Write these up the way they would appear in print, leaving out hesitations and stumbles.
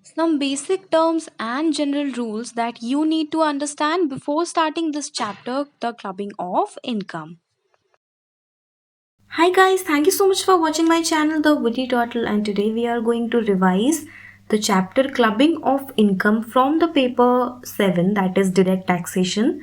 Some basic terms and general rules that you need to understand before starting this chapter, the clubbing of income. Hi guys, thank you so much for watching my channel The Witty Turtle, and today we are going to revise the chapter clubbing of income from the paper 7, that is direct taxation.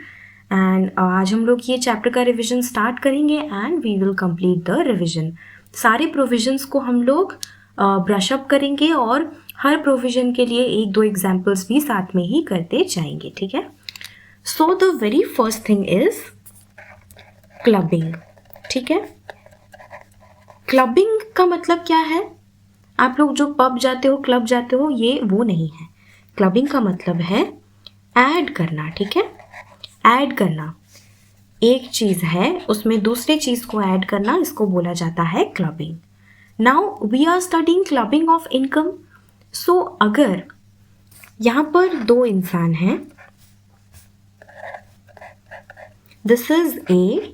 And आज हम लोग ये chapter का revision start करेंगे and we will complete the revision. सारे provisions को हम लोग ब्रश अप करेंगे और हर प्रोविजन के लिए एक दो एग्जाम्पल्स भी साथ में ही करते जाएंगे. ठीक है. So the very first thing is clubbing. ठीक है. क्लबिंग का मतलब क्या है? आप लोग जो पब जाते हो, क्लब जाते हो, ये वो नहीं है. क्लबिंग का मतलब है ऐड करना. ठीक है. ऐड करना, एक चीज है उसमें दूसरे चीज को ऐड करना, इसको बोला जाता है clubbing. Now we are studying clubbing of income. So अगर यहां पर दो इंसान हैं, this is A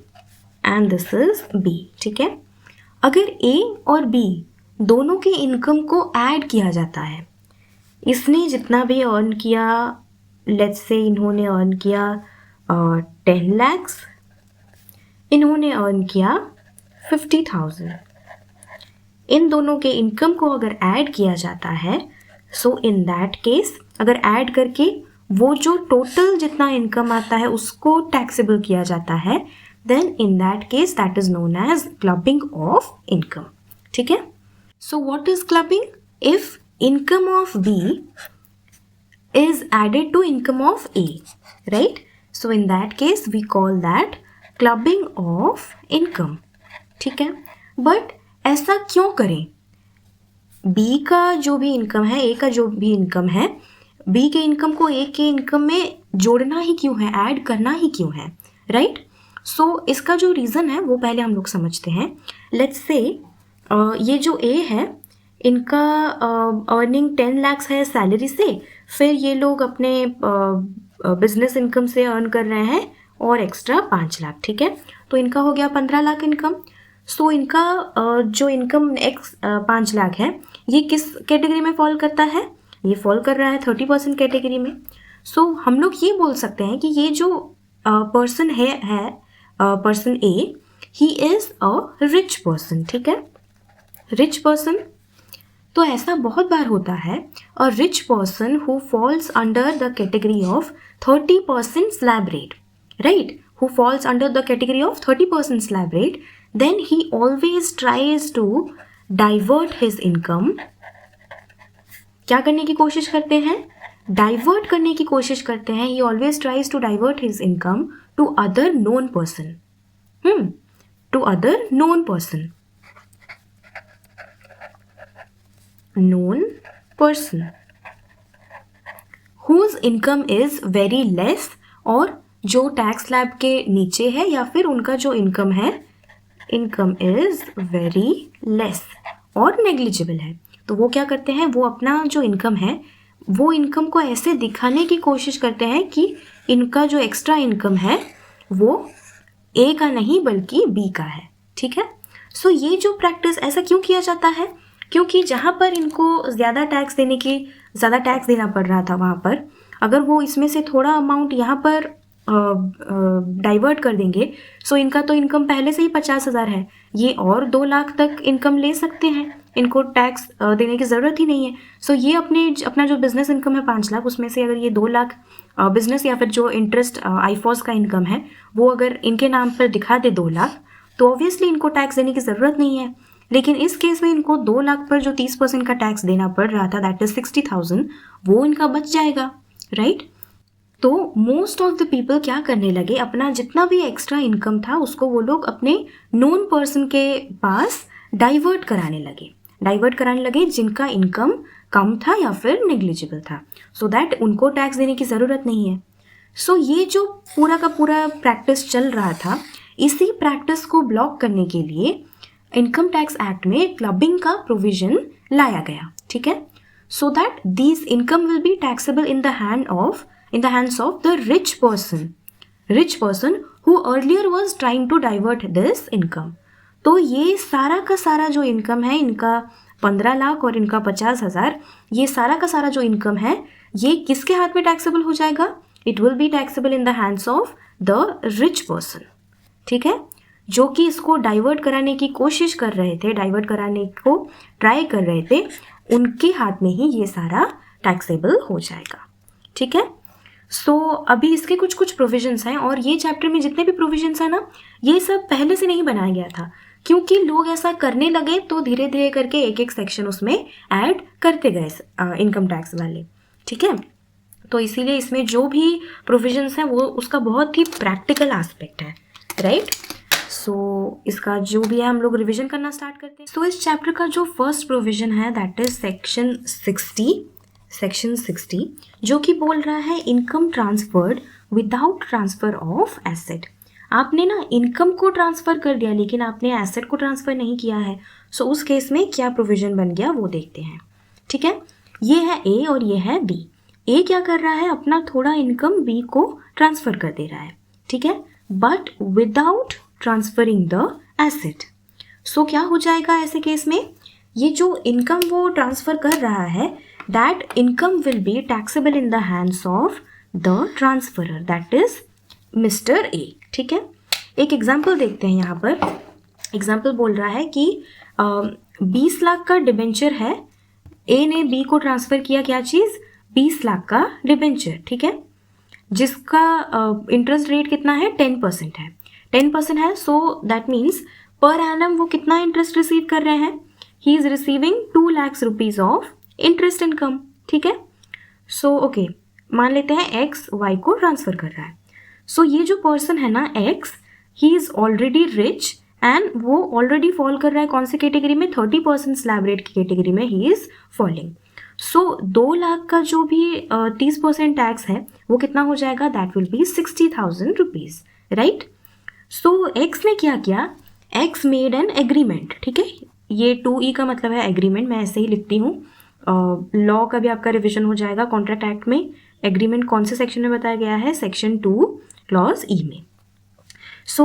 and this is B. ठीक है. अगर ए और बी दोनों के इनकम को ऐड किया जाता है, इसने जितना भी अर्न किया, लेट्स से इन्होंने अर्न किया 10 lakhs, इन्होंने अर्न किया 50,000. इन दोनों के इनकम को अगर ऐड किया जाता है, सो इन दैट केस अगर ऐड करके वो जो टोटल जितना इनकम आता है उसको टैक्सेबल किया जाता है, then in that case that is known as clubbing of income. ठीक है. So what is clubbing? If income of B is added to income of A, right? So in that case we call that clubbing of income. ठीक है. But ऐसा क्यों करें? B का जो भी इनकम है, A का जो भी इनकम है, B के इनकम को A के इनकम में जोड़ना ही क्यों है, ऐड करना ही क्यों है, राइट? सो इसका जो रीज़न है वो पहले हम लोग समझते हैं. लेट्स से ये जो ए है, इनका अर्निंग 10 lakhs है सैलरी से, फिर ये लोग अपने बिजनेस इनकम से अर्न कर रहे हैं और एक्स्ट्रा 5 लाख. ठीक है. तो इनका हो गया 15 लाख इनकम. सो इनका जो इनकम 5 लाख है, ये किस कैटेगरी में फॉल करता है? ये फॉल कर रहा है 30% कैटेगरी में. सो हम लोग ये बोल सकते हैं कि ये जो पर्सन है person A, he is a rich person. ठीक है. Rich person. तो ऐसा बहुत बार होता है, a rich person who falls under the category of 30% slab rate, right, who falls under the category of 30% slab rate, then he always tries to divert his income. क्या करने की कोशिश करते हैं? डाइवर्ट करने की कोशिश करते हैं. He always tries to divert his income to other known person. To other known person. Known person whose income is very less, और जो टैक्स स्लैब के नीचे है, या फिर उनका जो इनकम है, इनकम इज वेरी लेस और नेग्लिजिबल है. तो वो क्या करते हैं? वो अपना जो इनकम है, वो इनकम को ऐसे दिखाने की कोशिश करते हैं कि इनका जो एक्स्ट्रा इनकम है वो ए का नहीं बल्कि बी का है. ठीक है. सो ये जो प्रैक्टिस, ऐसा क्यों किया जाता है? क्योंकि जहाँ पर इनको ज़्यादा टैक्स देना पड़ रहा था, वहाँ पर अगर वो इसमें से थोड़ा अमाउंट यहाँ पर डाइवर्ट कर देंगे, सो इनका तो इनकम पहले से ही 50,000 है, ये और 2 लाख तक इनकम ले सकते हैं, इनको टैक्स देने की ज़रूरत ही नहीं है. सो ये अपना जो बिजनेस इनकम है 5 लाख, उसमें से अगर ये 2 लाख बिजनेस या फिर जो इंटरेस्ट आईफॉस का इनकम है वो अगर इनके नाम पर दिखा दे 2 लाख, तो ऑब्वियसली इनको टैक्स देने की ज़रूरत नहीं है. लेकिन इस केस में इनको 2 लाख पर जो 30% का टैक्स देना पड़ रहा था, दैट इज 60,000, वो इनका बच जाएगा, राइट? तो मोस्ट ऑफ द पीपल क्या करने लगे, अपना जितना भी एक्स्ट्रा इनकम था उसको वो लोग अपने नोन पर्सन के पास डाइवर्ट कराने लगे जिनका इनकम कम था या फिर नेग्लिजिबल था, सो दैट उनको टैक्स देने की ज़रूरत नहीं है. सो ये जो पूरा का पूरा प्रैक्टिस चल रहा था, इसी प्रैक्टिस को ब्लॉक करने के लिए इनकम टैक्स एक्ट में क्लबिंग का प्रोविजन लाया गया. ठीक है. So that these income will be taxable in the hands of the rich person who earlier was trying to divert this income. तो ये सारा का सारा जो इनकम है, इनका 15 लाख और इनका 50,000, ये सारा का सारा जो इनकम है ये किसके हाथ में टैक्सेबल हो जाएगा? It will be taxable in the hands of the rich person, ठीक है, जो कि इसको डाइवर्ट कराने की कोशिश कर रहे थे, डाइवर्ट कराने को ट्राई कर रहे थे, उनके हाथ में ही ये सारा टैक्सेबल हो जाएगा, ठीक है। सो अभी इसके कुछ कुछ प्रोविजंस हैं, और ये चैप्टर में जितने भी प्रोविजंस हैं ना, ये सब पहले से नहीं बनाया गया था, क्योंकि लोग ऐसा करने लगे तो धीरे धीरे करके एक एक सेक्शन उसमें ऐड करते गए इनकम टैक्स वाले, ठीक है। तो इसीलिए इसमें जो भी प्रोविजंस हैं वो उसका बहुत ही प्रैक्टिकल एस्पेक्ट है, राइट। सो इसका जो भी है हम लोग रिविजन करना स्टार्ट करते हैं। सो इस चैप्टर का जो फर्स्ट प्रोविजन है दैट इज सेक्शन 60, जो कि बोल रहा है income transferred without transfer of asset. आपने ना इनकम को ट्रांसफ़र कर दिया लेकिन आपने एसेट को ट्रांसफ़र नहीं किया है, सो उस केस में क्या प्रोविज़न बन गया वो देखते हैं, ठीक है। ये है ए और ये है बी। ए क्या कर रहा है, अपना थोड़ा इनकम बी को ट्रांसफ़र कर दे रहा है, ठीक है, but without transferring the asset. So क्या हो जाएगा ऐसे केस में, ये जो इनकम वो ट्रांसफ़र कर रहा है that income will be taxable in the hands of the transferor that is mister A, ठीक है। एक एग्जाम्पल देखते हैं यहाँ पर। एग्जाम्पल बोल रहा है कि 20 लाख का डिबेंचर है, ए ने बी को ट्रांसफ़र किया क्या चीज़, 20 लाख का डिबेंचर, ठीक है, जिसका इंटरेस्ट रेट कितना है, 10% है, 10% है। सो दैट मीन्स पर एनम वो कितना इंटरेस्ट रिसीव कर रहे हैं, he is receiving 2 lakh rupees of interest income, ठीक है। सो ओके, मान लेते हैं एक्स वाई को ट्रांसफ़र कर रहा है। सो ये जो पर्सन है ना x, he is already rich and वो ऑलरेडी फॉल कर रहा है कौन से कैटेगरी में, 30% स्लैब रेट की कैटेगरी में ही इज़ फॉलिंग। सो 2 लाख का जो भी 30% टैक्स है वो कितना हो जाएगा, that will B 60,000 rupees, right. So x ने क्या किया, एक्स मेड एन एग्रीमेंट, ठीक है, ये 2E का मतलब है एग्रीमेंट, मैं ऐसे ही लिखती हूँ, लॉ का भी आपका रिविजन हो जाएगा कॉन्ट्रैक्ट एक्ट में। एग्रीमेंट कौन से सेक्शन में बताया गया है, सेक्शन 2 क्लॉज ई में। So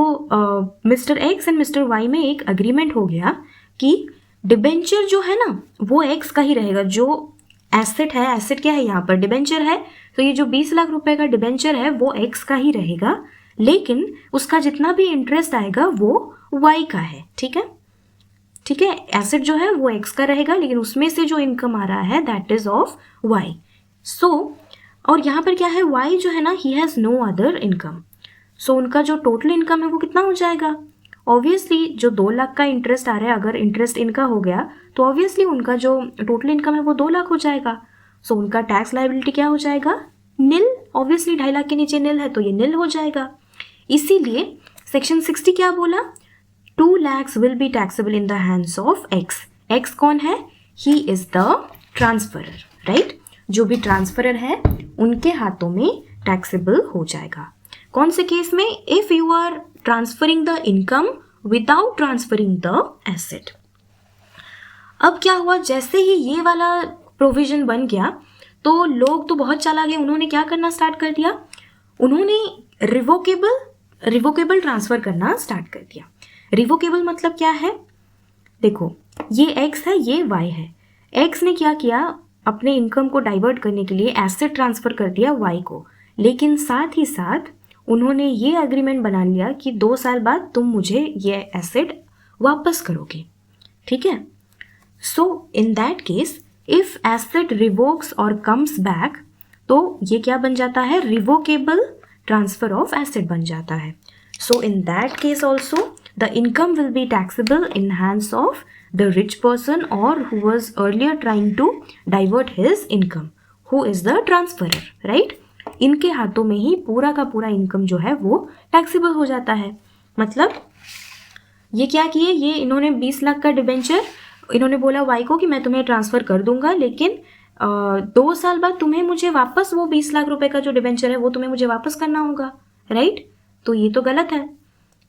mister X and mister Y में एक अग्रीमेंट हो गया कि डिबेंचर जो है ना वो एक्स का ही रहेगा, जो एसेट है, एसेट क्या है यहाँ पर, डिबेंचर है, तो ये जो 20 लाख रुपए का डिबेंचर है वो एक्स का ही रहेगा, लेकिन उसका जितना भी इंटरेस्ट आएगा वो वाई का है, ठीक है, ठीक है। एसेट जो है वो एक्स का रहेगा लेकिन उसमें से जो इनकम आ रहा है that is of Y. So और यहाँ पर क्या है, वाई जो है ना ही has no other income. So उनका जो टोटल इनकम है वो कितना हो जाएगा, ऑब्वियसली जो 2 लाख का इंटरेस्ट आ रहा है, अगर इंटरेस्ट इनका हो गया तो ऑब्वियसली उनका जो टोटल इनकम है वो 2 लाख हो जाएगा। सो उनका टैक्स लायबिलिटी क्या हो जाएगा, निल, ऑब्वियसली 2.5 लाख के नीचे निल है तो ये निल हो जाएगा। इसीलिए सेक्शन 60 क्या बोला, 2 lakhs will be taxable in the hands of x. X कौन है, he is the transferor, right, जो भी ट्रांसफरर है उनके हाथों में टैक्सेबल हो जाएगा। कौन से केस में, if you are transferring the income without transferring the asset. अब क्या हुआ, जैसे ही ये वाला प्रोविजन बन गया तो लोग तो बहुत चालाक हैं, उन्होंने क्या करना स्टार्ट कर दिया, उन्होंने रिवोकेबल ट्रांसफ़र करना स्टार्ट कर दिया। रिवोकेबल मतलब क्या है, देखो ये एक्स है ये वाई है, एक्स ने क्या किया, अपने इनकम को डाइवर्ट करने के लिए एसेट ट्रांसफ़र कर दिया वाई को, लेकिन साथ ही साथ उन्होंने ये एग्रीमेंट बना लिया कि 2 साल बाद तुम मुझे ये एसेट वापस करोगे, ठीक है। So in that case if asset revokes और कम्स बैक, तो ये क्या बन जाता है, रिवोकेबल ट्रांसफर ऑफ एसेट बन जाता है। So in that case also the income will be taxable in hands of the rich person और who was earlier trying to divert his income, who is the transferer, right? इनके हाथों में ही पूरा का पूरा इनकम जो है वो टैक्सेबल हो जाता है। मतलब ये क्या किए, ये इन्होंने 20 लाख का डिबेंचर, इन्होंने बोला वाई को कि मैं तुम्हें ट्रांसफ़र कर दूंगा, लेकिन 2 साल बाद तुम्हें मुझे वापस वो 20 लाख रुपए का जो डिबेंचर है वो तुम्हें मुझे वापस करना होगा, राइट। तो ये तो गलत है,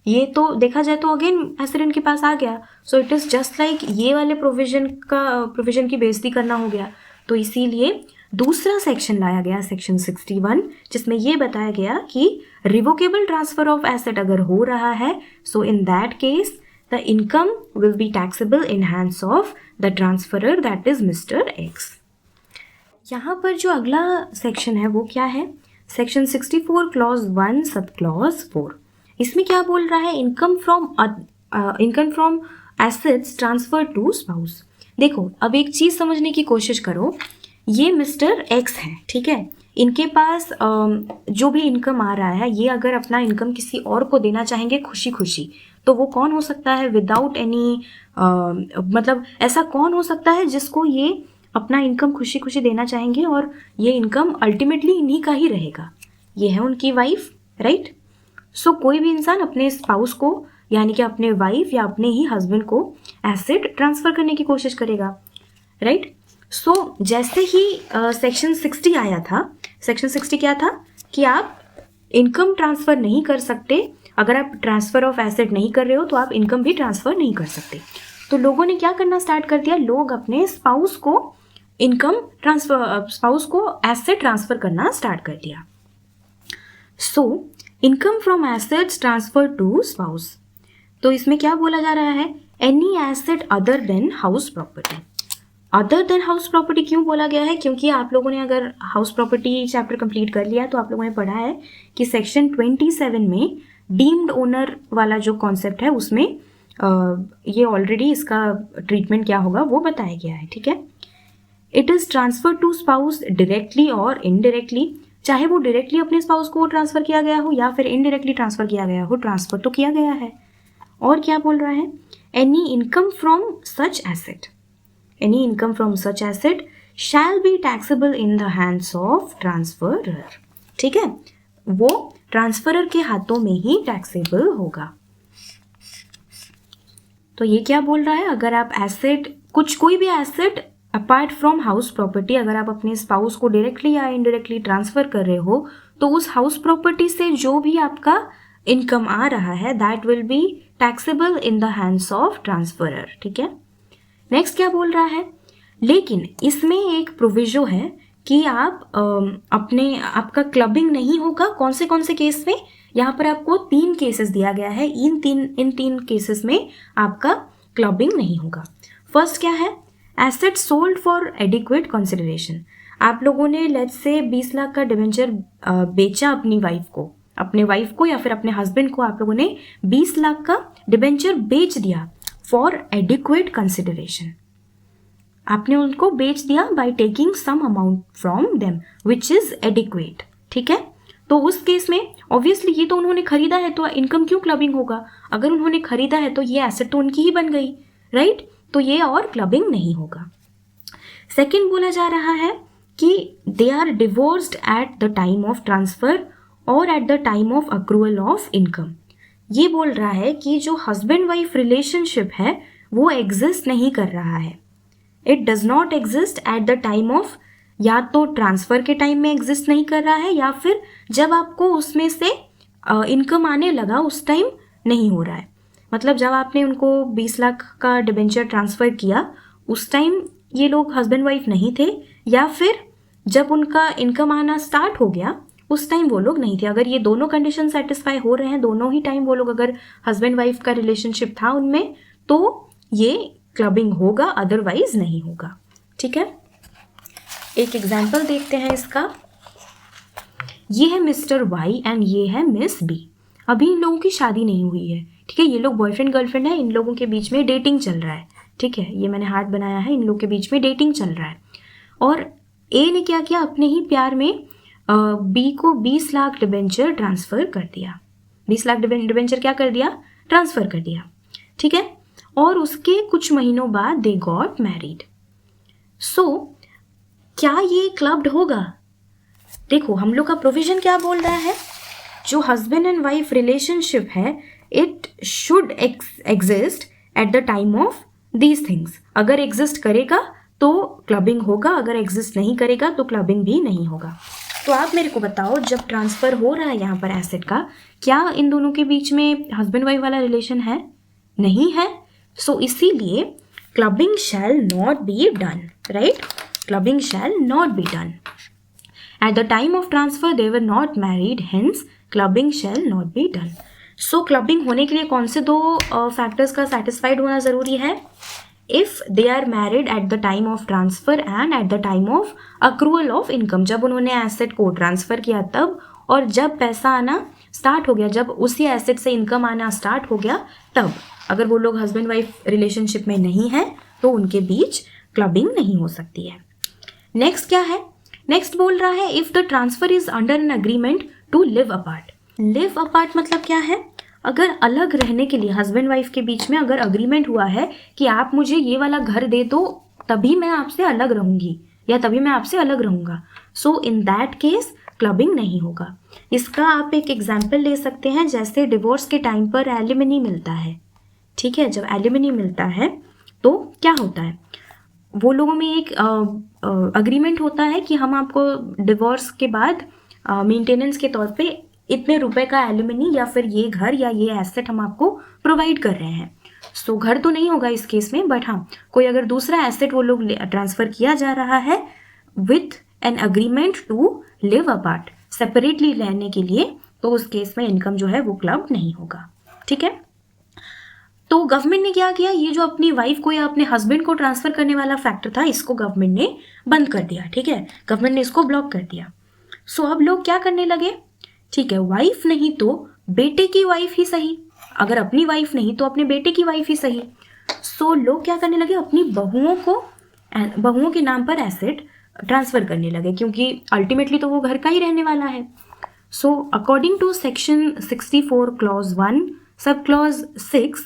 ये तो देखा जाए तो अगेन एसेट इनके पास आ गया। So it is just like ये वाले प्रोविजन की बेइज्जती करना हो गया। तो इसीलिए दूसरा सेक्शन लाया गया, सेक्शन 61, जिसमें ये बताया गया कि रिवोकेबल ट्रांसफ़र ऑफ एसेट अगर हो रहा है, so in that case the income will be taxable in hands of the transferor, that is Mr. X. यहाँ पर जो अगला सेक्शन है वो क्या है? Section 64 clause 1 sub clause 4. इसमें क्या बोल रहा है? Income from assets transfer to spouse. देखो, अब एक चीज़ समझने की कोशिश करो. ये मिस्टर एक्स है, ठीक है. इनके पास जो भी इनकम आ रहा है, ये अगर अपना इनकम किसी और को देना चाहेंगे खुशी खुशी, तो वो कौन हो सकता है? विदाउट एनी मतलब ऐसा कौन हो सकता है जिसको ये अपना इनकम खुशी खुशी देना चाहेंगे और ये इनकम अल्टीमेटली इन्हीं का ही रहेगा? ये है उनकी वाइफ, राइट. सो कोई भी इंसान अपने स्पाउस को, यानी कि अपने वाइफ या अपने ही हस्बैंड को एसेट ट्रांसफ़र करने की कोशिश करेगा, राइट. सो जैसे ही सेक्शन 60 आया था, सेक्शन 60 क्या था कि आप इनकम ट्रांसफ़र नहीं कर सकते. अगर आप ट्रांसफ़र ऑफ एसेट नहीं कर रहे हो तो आप इनकम भी ट्रांसफ़र नहीं कर सकते. तो लोगों ने क्या करना स्टार्ट कर दिया? लोग अपने स्पाउस को स्पाउस को एसेट ट्रांसफ़र करना स्टार्ट कर दिया. So income from assets transfer to spouse. तो इसमें क्या बोला जा रहा है? Any asset other than house property. Other than house property क्यों बोला गया है? क्योंकि आप लोगों ने अगर हाउस प्रॉपर्टी चैप्टर कंप्लीट कर लिया तो आप लोगों ने पढ़ा है कि सेक्शन 27 में डीम्ड ओनर वाला जो कॉन्सेप्ट है उसमें ये ऑलरेडी इसका ट्रीटमेंट क्या होगा वो बताया गया है, ठीक है. It is transfer to spouse directly और इनडायरेक्टली. चाहे वो डायरेक्टली अपने स्पाउस को ट्रांसफ़र किया गया हो या फिर इनडायरेक्टली ट्रांसफ़र किया गया हो, ट्रांसफ़र तो किया गया है. और क्या बोल रहा है? Any income from such asset, any income from such asset shall be taxable in the hands of transferor. ठीक है, वो ट्रांसफरर के हाथों में ही टैक्सेबल होगा. तो ये क्या बोल रहा है? अगर आप एसेट कोई भी asset apart from house property अगर आप अपने स्पाउस को डायरेक्टली या इनडायरेक्टली ट्रांसफ़र कर रहे हो तो उस हाउस प्रॉपर्टी से जो भी आपका इनकम आ रहा है that will be taxable in the hands of transferor. ठीक है, नेक्स्ट क्या बोल रहा है? लेकिन इसमें एक प्रोविजो है कि आप आपका क्लबिंग नहीं होगा. कौन से केस में? यहाँ पर आपको 3 केसेस दिया गया है. इन तीन केसेस में आपका क्लबिंग नहीं होगा. फर्स्ट क्या है? Asset sold for adequate consideration. आप लोगों ने लेट्स से 20 लाख का डिवेंचर बेचा अपने वाइफ को या फिर अपने हस्बैंड को. आप लोगों ने 20 लाख का डिवेंचर बेच दिया फॉर एडिक्वेट कंसिडरेशन. आपने उनको बेच दिया by taking some amount from them which is adequate. ठीक है, तो उस केस में ऑब्वियसली ये तो उन्होंने खरीदा है तो इनकम क्यों क्लबिंग होगा? अगर उन्होंने खरीदा है तो ये एसेट तो उनकी ही बन गई, राइट? तो ये और क्लबिंग नहीं होगा. सेकेंड बोला जा रहा है कि they are divorced at the time of transfer और at the time of accrual of income. ये बोल रहा है कि जो हस्बैंड वाइफ रिलेशनशिप है वो एग्जिस्ट नहीं कर रहा है. It does not exist at the time of, या तो ट्रांसफ़र के टाइम में एग्जिस्ट नहीं कर रहा है या फिर जब आपको उसमें से इनकम आने लगा उस टाइम नहीं हो रहा है. मतलब जब आपने उनको 20 लाख का डिबेंचर ट्रांसफ़र किया उस टाइम ये लोग हस्बैंड वाइफ नहीं थे, या फिर जब उनका इनकम आना स्टार्ट हो गया उस टाइम वो लोग नहीं थे. अगर ये दोनों कंडीशन सेटिस्फाई हो रहे हैं, दोनों ही टाइम वो लोग अगर हस्बैंड वाइफ का रिलेशनशिप था उनमें, तो ये क्लबिंग होगा, अदरवाइज नहीं होगा. ठीक है, एक एग्जाम्पल देखते हैं इसका. ये है मिस्टर वाई एंड ये है मिस बी. अभी इन लोगों की शादी नहीं हुई है. ठीक है, ये लोग बॉयफ्रेंड गर्लफ्रेंड है, इन लोगों के बीच में डेटिंग चल रहा है. ठीक है, ये मैंने हार्ट बनाया है, इन लोगों के बीच में डेटिंग चल रहा है. और ए ने क्या किया? अपने ही प्यार में बी को 20 लाख डिबेंचर ट्रांसफ़र कर दिया. 20 लाख डिबेंचर क्या कर दिया? ट्रांसफ़र कर दिया. ठीक है, और उसके कुछ महीनों बाद दे गॉट मैरिड. सो क्या ये क्लब्ड होगा? देखो हम लोग का प्रोविजन क्या बोल रहा है? जो हस्बैंड एंड वाइफ रिलेशनशिप है it should exist at the time of these things. अगर एग्जिस्ट करेगा तो क्लबिंग होगा, अगर एग्जिस्ट नहीं करेगा तो क्लबिंग भी नहीं होगा. तो आप मेरे को बताओ, जब ट्रांसफ़र हो रहा है यहाँ पर एसेट का, क्या इन दोनों के बीच में हस्बैंड वाइफ वाला रिलेशन है? नहीं है. सो इसीलिए clubbing shell not be done, right? Clubbing shell not be done. At the time of transfer, they were not married, hence clubbing shall not be done. So clubbing होने के लिए कौन से दो फैक्टर्स का सेटिस्फाइड होना ज़रूरी है? If they are married at the time of transfer and at the time of accrual of income, जब उन्होंने एसेट को ट्रांसफ़र किया तब, और जब पैसा आना स्टार्ट हो गया, जब उसी एसेट से इनकम आना स्टार्ट हो गया तब। अगर वो लोग हस्बैंड वाइफ रिलेशनशिप में नहीं हैं तो उनके बीच क्लबिंग नहीं हो सकती है। नेक्स्ट क्या है? नेक्स्ट बोल रहा है if the transfer is under an agreement to live apart. Live apart मतलब क्या है? अगर अलग रहने के लिए हस्बैंड वाइफ के बीच में अगर अग्रीमेंट हुआ है कि आप मुझे ये वाला घर दे दो तभी मैं आपसे अलग रहूंगी या तभी मैं आपसे अलग रहूंगा, सो इन दैट केस क्लबिंग नहीं होगा। इसका आप एक एग्जाम्पल ले सकते हैं, जैसे डिवोर्स के टाइम पर एलिमनी मिलता है, ठीक है। जब एलिमनी मिलता है तो क्या होता है, वो लोगों में एक अग्रीमेंट होता है कि हम आपको डिवोर्स के बाद मेंटेनेंस के तौर पे इतने रुपए का एलिमनी या फिर ये घर या ये एसेट हम आपको प्रोवाइड कर रहे हैं। सो घर तो नहीं होगा इस केस में, बट हाँ कोई अगर दूसरा एसेट वो लोग ट्रांसफ़र किया जा रहा है with an agreement to live apart, separately रहने के लिए, तो उस केस में इनकम जो है वो क्लब नहीं होगा, ठीक है। तो गवर्नमेंट ने क्या किया, ये जो अपनी वाइफ को या अपने हस्बैंड को ट्रांसफ़र करने वाला फैक्टर था इसको गवर्नमेंट ने बंद कर दिया, ठीक है। गवर्नमेंट ने इसको ब्लॉक कर दिया। सो अब लोग क्या करने लगे, ठीक है, वाइफ नहीं तो बेटे की वाइफ ही सही, अगर अपनी वाइफ नहीं तो अपने बेटे की वाइफ ही सही। सो लोग क्या करने लगे, अपनी बहुओं के नाम पर एसेट ट्रांसफ़र करने लगे, क्योंकि अल्टीमेटली तो वो घर का ही रहने वाला है। So according to section 64 clause 1 sub clause 6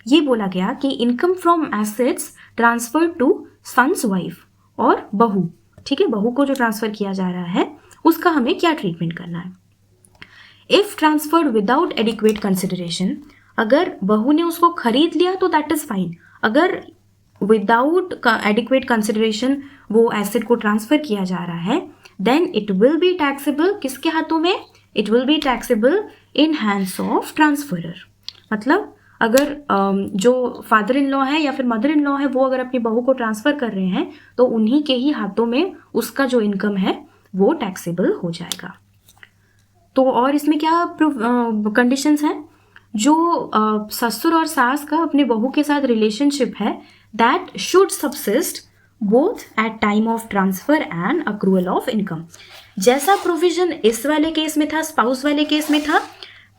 ये बोला गया कि income from assets transfer to son's wife और बहू, ठीक है, बहू को जो ट्रांसफ़र किया जा रहा है उसका हमें क्या ट्रीटमेंट करना है। If transferred without adequate consideration, अगर बहू ने उसको खरीद लिया तो दैट इज़ फाइन, अगर विदाउट एडिक्वेट कंसिडरेशन वो एसेट को ट्रांसफ़र किया जा रहा है then it will be taxable, किसके हाथों में, it will be taxable in hands of transferor. मतलब अगर जो फादर इन लॉ है या फिर मदर इन लॉ है वो अगर अपनी बहू को ट्रांसफ़र कर रहे हैं तो उन्हीं के ही हाथों में उसका जो इनकम है वो टैक्सेबल हो जाएगा। तो और इसमें क्या कंडीशंस हैं, जो ससुर और सास का अपने बहू के साथ रिलेशनशिप है that should subsist both at time of transfer and accrual of income. जैसा प्रोविजन इस वाले केस में था, स्पाउस वाले केस में था,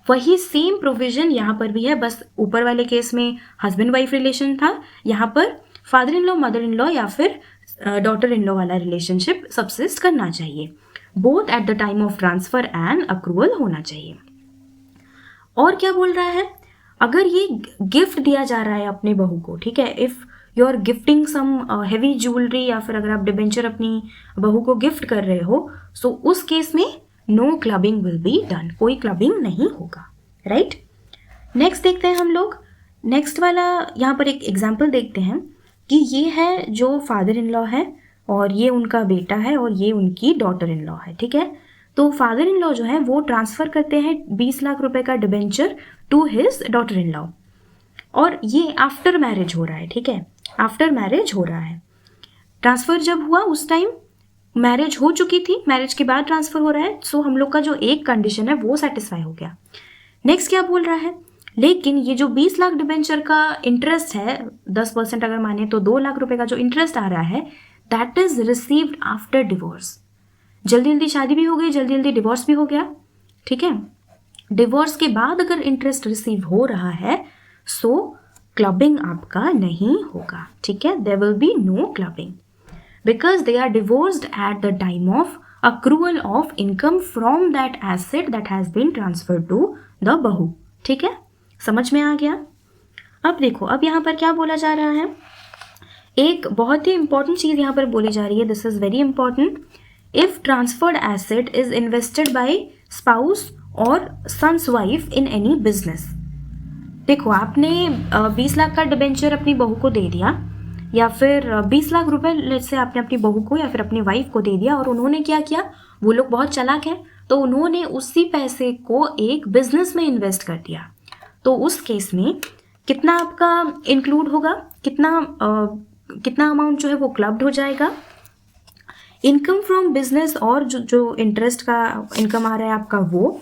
वही सेम प्रोविजन यहाँ पर भी है, बस ऊपर वाले केस में हस्बैंड वाइफ रिलेशन था, यहाँ पर father in law mother in law या फिर डॉटर इन लॉ वाला रिलेशनशिप सब्सिस्ट करना चाहिए, both at the time of transfer and accrual होना चाहिए। और क्या बोल रहा है, अगर ये गिफ्ट दिया जा रहा है अपने बहू को, ठीक है, if you are gifting some heavy jewellery या फिर अगर आप डिबेंचर अपनी बहू को गिफ्ट कर रहे हो, सो उस केस में no clubbing will be done, कोई क्लबिंग नहीं होगा, राइट। नेक्स्ट देखते हैं हम लोग, नेक्स्ट वाला यहाँ पर एक एग्जाम्पल देखते हैं कि ये है जो फादर इन लॉ है और ये उनका बेटा है और ये उनकी डॉटर इन लॉ है, ठीक है। तो फादर इन लॉ जो है वो ट्रांसफ़र करते हैं 20 लाख रुपए का debenture to his daughter in law, और ये आफ्टर मैरिज हो रहा है, ठीक है, आफ्टर मैरिज हो रहा है। ट्रांसफ़र जब हुआ उस टाइम मैरिज हो चुकी थी, मैरिज के बाद ट्रांसफ़र हो रहा है, सो हम लोग का जो एक कंडीशन है वो सेटिस्फाई हो गया। नेक्स्ट क्या बोल रहा है, लेकिन ये जो 20 लाख डिबेंचर का इंटरेस्ट है 10% अगर माने तो 2 लाख रुपए का जो इंटरेस्ट आ रहा है that is received after divorce. जल्दी जल्दी शादी भी हो गई, जल्दी जल्दी डिवोर्स भी हो गया, ठीक है। डिवोर्स के बाद अगर इंटरेस्ट रिसीव हो रहा है सो क्लबिंग आपका नहीं होगा, ठीक है, there will be no clubbing because they are divorced at the time of accrual of income from that asset that has been transferred to the बहू, ठीक है, समझ में आ गया। अब देखो, अब यहाँ पर क्या बोला जा रहा है, एक बहुत ही इंपॉर्टेंट चीज़ यहाँ पर बोली जा रही है, this is very important. If transferred asset is invested by spouse और son's wife in any business. देखो, आपने 20 लाख का डिबेंचर अपनी बहू को दे दिया या फिर 20 लाख रुपए लेट्स से आपने अपनी बहू को या फिर अपनी वाइफ को दे दिया, और उन्होंने क्या किया, वो लोग बहुत चालाक हैं, तो उन्होंने उसी पैसे को एक बिजनेस में इन्वेस्ट कर दिया। तो उस केस में कितना आपका इंक्लूड होगा, कितना अमाउंट जो है वो क्लब्ड हो जाएगा। इनकम फ्रॉम बिजनेस और जो इंटरेस्ट का इनकम आ रहा है आपका वो,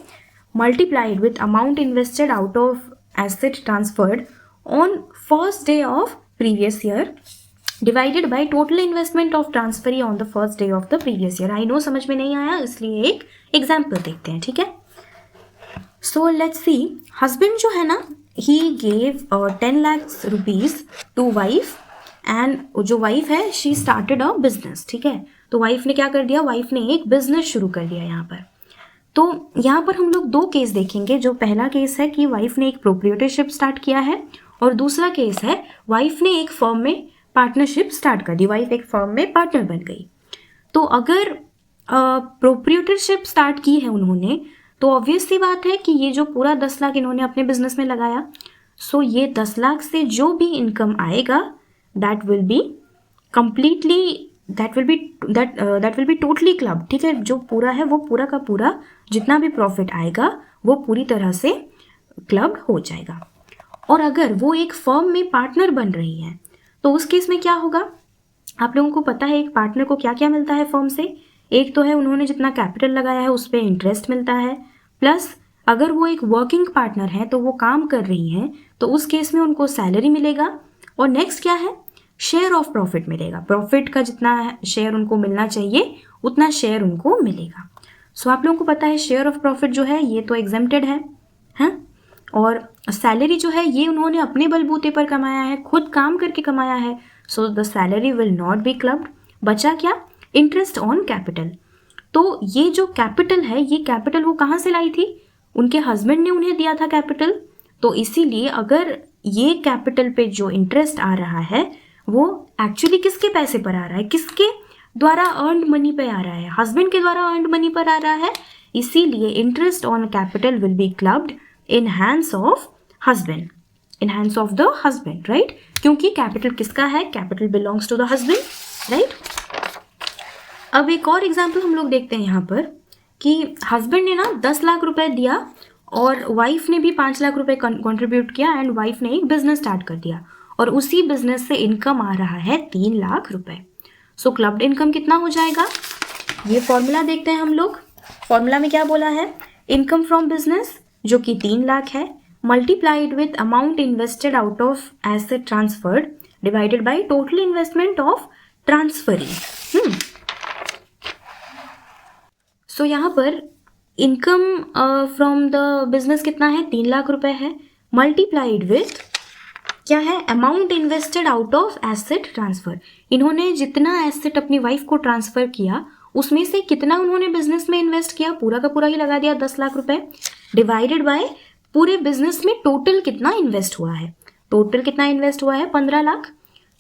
multiplied with amount invested out of asset transferred on first day of previous year divided by total investment of transferee on the first day of the previous year. I know समझ में नहीं आया, इसलिए एक एग्जाम्पल देखते हैं, ठीक है. सो लेट्स सी, हस्बैंड जो है ना, he gave 10 lakhs rupees to wife, and जो वाइफ है शी स्टार्टेड अ बिजनेस, ठीक है. तो वाइफ ने क्या कर दिया, वाइफ ने एक बिजनेस शुरू कर दिया यहाँ पर. तो यहाँ पर हम लोग दो केस देखेंगे. जो पहला केस है कि वाइफ ने एक प्रोप्रिएटरशिप स्टार्ट किया है, और दूसरा केस है वाइफ ने एक फर्म में पार्टनरशिप स्टार्ट कर दी, वाइफ एक फर्म में पार्टनर बन गई. तो अगर प्रोप्रिएटरशिप स्टार्ट की है उन्होंने, तो ऑब्वियस सी बात है कि ये जो पूरा 10 लाख इन्होंने अपने बिजनेस में लगाया, सो ये 10 लाख से जो भी इनकम आएगा that will be completely that will be totally club, ठीक है. जो पूरा है वो पूरा का पूरा जितना भी प्रॉफिट आएगा वो पूरी तरह से क्लब हो जाएगा. और अगर वो एक फर्म में पार्टनर बन रही है तो उस केस में क्या होगा, आप लोगों को पता है एक पार्टनर को क्या क्या मिलता है फर्म से. एक तो है उन्होंने जितना कैपिटल लगाया है उस पर इंटरेस्ट मिलता है, प्लस अगर वो एक वर्किंग पार्टनर है तो वो काम कर रही हैं तो उस केस में उनको सैलरी मिलेगा. और नेक्स्ट क्या है, शेयर ऑफ प्रॉफिट मिलेगा. प्रॉफिट का जितना शेयर उनको मिलना चाहिए उतना शेयर उनको मिलेगा. सो आप लोगों को पता है शेयर ऑफ प्रॉफिट जो है ये तो एग्जेम्प्टेड है, हैं? और सैलरी जो है ये उन्होंने अपने बलबूते पर कमाया है, खुद काम करके कमाया है, so the salary will not be clubbed. बचा क्या, इंटरेस्ट ऑन कैपिटल. तो ये जो कैपिटल है, ये कैपिटल वो कहाँ से लाई थी, उनके हस्बैंड ने उन्हें दिया था कैपिटल. तो इसीलिए अगर ये कैपिटल पे जो इंटरेस्ट आ रहा है वो एक्चुअली किसके पैसे पर आ रहा है, किसके द्वारा अर्नड मनी पे आ रहा है, हस्बैंड के द्वारा अर्नड मनी पर आ रहा है. इसीलिए interest on capital will be clubbed in hands of husband, in hands of the husband, right. क्योंकि कैपिटल किसका है, capital belongs to the husband, right. अब एक और एग्जाम्पल हम लोग देखते हैं यहाँ पर कि हस्बैंड ने ना 10 लाख रुपए दिया और वाइफ ने भी 5 लाख रुपए कंट्रीब्यूट किया, एंड वाइफ ने एक बिजनेस स्टार्ट कर दिया और उसी बिजनेस से इनकम आ रहा है 3 लाख रुपए. सो क्लब्ड इनकम कितना हो जाएगा, ये फॉर्मूला देखते हैं हम लोग. फॉर्मूला में क्या बोला है, इनकम फ्रॉम बिजनेस जो कि 3 लाख है, multiplied with amount invested out of asset transferred divided by total investment of transferee. So यहाँ पर इनकम फ्रॉम द बिजनेस कितना है, 3 लाख रुपए है, मल्टीप्लाइड विथ क्या है, amount invested out of asset transfer. इन्होंने जितना एसेट अपनी वाइफ को ट्रांसफर किया उसमें से कितना उन्होंने बिजनेस में इन्वेस्ट किया, पूरा का पूरा ही लगा दिया 10 लाख रुपए, डिवाइडेड बाय पूरे बिजनेस में टोटल कितना इन्वेस्ट हुआ है. टोटल कितना इन्वेस्ट हुआ है, 15 लाख.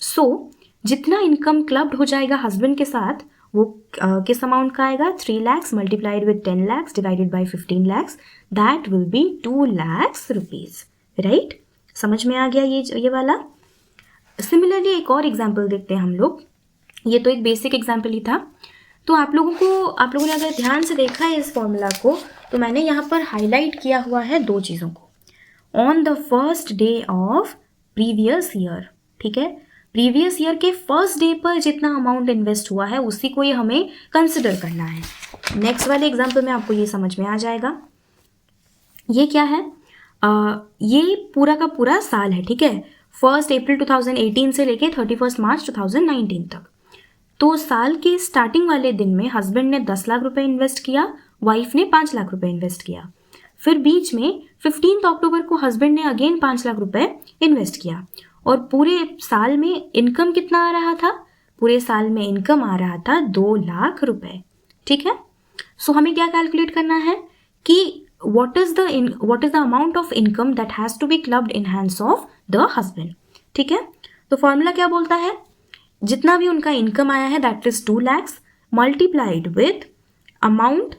सो जितना इनकम क्लब्ड हो जाएगा हस्बैंड के साथ वो किस अमाउंट का आएगा, 3 lakhs multiplied with 10 lakhs divided by 15 lakhs, that will B 2 lakhs rupees, right. समझ में आ गया ये वाला. सिमिलरली एक और एग्जाम्पल देखते हैं हम लोग. ये तो एक बेसिक एग्जाम्पल ही था. तो आप लोगों ने अगर ध्यान से देखा है इस फॉर्मूला को तो मैंने यहाँ पर हाईलाइट किया हुआ है 2 चीज़ों को. On the first day of previous year, ठीक है, प्रीवियस ईयर के फर्स्ट डे पर जितना अमाउंट इन्वेस्ट हुआ है उसी को ये हमें कंसिडर करना है. नेक्स्ट वाले एग्जाम्पल में आपको ये समझ में आ जाएगा. ये क्या है, ये पूरा का पूरा साल है, ठीक है, 1 अप्रैल 2018 से लेके 31 मार्च 2019 तक. तो साल के स्टार्टिंग वाले दिन में हस्बैंड ने 10 लाख रुपए इन्वेस्ट किया, वाइफ ने 5 लाख रुपए इन्वेस्ट किया. फिर बीच में 15 अक्टूबर को हस्बैंड ने अगेन 5 लाख रुपए इन्वेस्ट किया. और पूरे साल में इनकम कितना आ रहा था, पूरे साल में इनकम आ रहा था 2 लाख रुपए, ठीक है. सो हमें क्या कैलकुलेट करना है कि what is the amount of income that has to be clubbed in hands of the husband, ठीक है. तो फॉर्मूला क्या बोलता है, जितना भी उनका इनकम आया है that is 2 lakhs multiplied with amount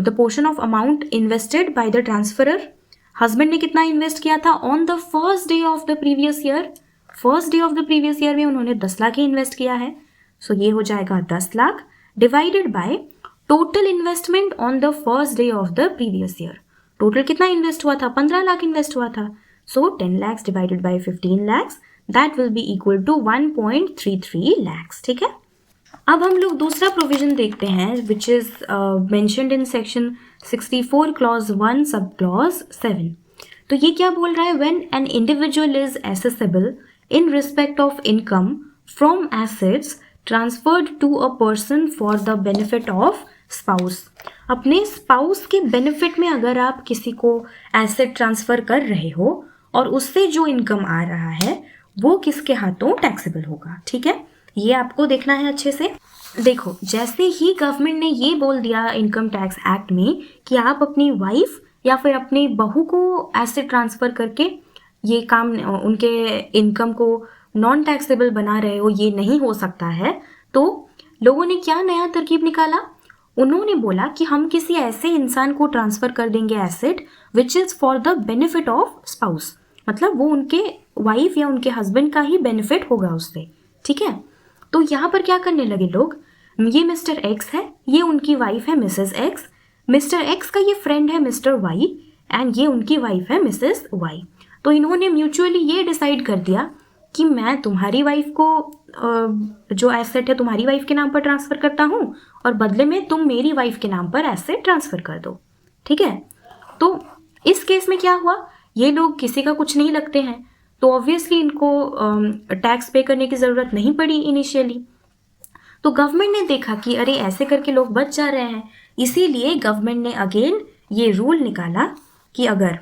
the portion of amount invested by the transferor. Husband ने कितना इन्वेस्ट किया था on the first day of the previous year, first day of the previous year में उन्होंने 10 लाख ही invest किया है. सो ये हो जाएगा 10 lakh divided by total investment on the first day of the previous year. Total कितना इन्वेस्ट हुआ था, 15 लाख इन्वेस्ट हुआ था. So 10 lakhs divided by 15 lakhs that will be equal to 1.33 lakhs, ठीक है. अब हम लोग दूसरा प्रोविजन देखते हैं which is mentioned in section 64 clause 1 sub clause 7। तो ये क्या बोल रहा है, when an individual is assessable in respect of income from assets transferred to a person for the benefit of spouse. अपने स्पाउस के बेनिफिट में अगर आप किसी को एसेट ट्रांसफर कर रहे हो और उससे जो इनकम आ रहा है वो किसके हाथों टैक्सेबल होगा। ठीक है, ये आपको देखना है अच्छे से। देखो, जैसे ही गवर्नमेंट ने ये बोल दिया इनकम टैक्स एक्ट में कि आप अपनी वाइफ या फिर अपनी बहू को एसेट ट्रांसफर करके ये काम, उनके इनकम को नॉन टैक्सेबल बना रहे हो, ये नहीं हो सकता है, तो लोगों ने क्या नया तरकीब निकाला, उन्होंने बोला कि हम किसी ऐसे इंसान को ट्रांसफर कर देंगे asset which is for the benefit of spouse, मतलब वो उनके वाइफ या उनके हस्बैंड का ही बेनिफिट होगा उससे। ठीक है, तो यहाँ पर क्या करने लगे लोग, ये मिस्टर एक्स है, ये उनकी वाइफ है मिसेस एक्स, मिस्टर एक्स का ये फ्रेंड है मिस्टर वाई एंड ये उनकी वाइफ है मिसेस वाई। तो इन्होंने म्यूचुअली ये डिसाइड कर दिया कि मैं तुम्हारी वाइफ को जो एसेट है तुम्हारी वाइफ के नाम पर ट्रांसफ़र करता हूँ और बदले में तुम मेरी वाइफ के नाम पर एसेट ट्रांसफ़र कर दो। ठीक है, तो इस केस में क्या हुआ, ये लोग किसी का कुछ नहीं लगते हैं, तो ऑब्वियसली इनको टैक्स पे करने की ज़रूरत नहीं पड़ी इनिशियली। तो गवर्नमेंट ने देखा कि अरे ऐसे करके लोग बच जा रहे हैं, इसीलिए गवर्नमेंट ने अगेन ये रूल निकाला कि अगर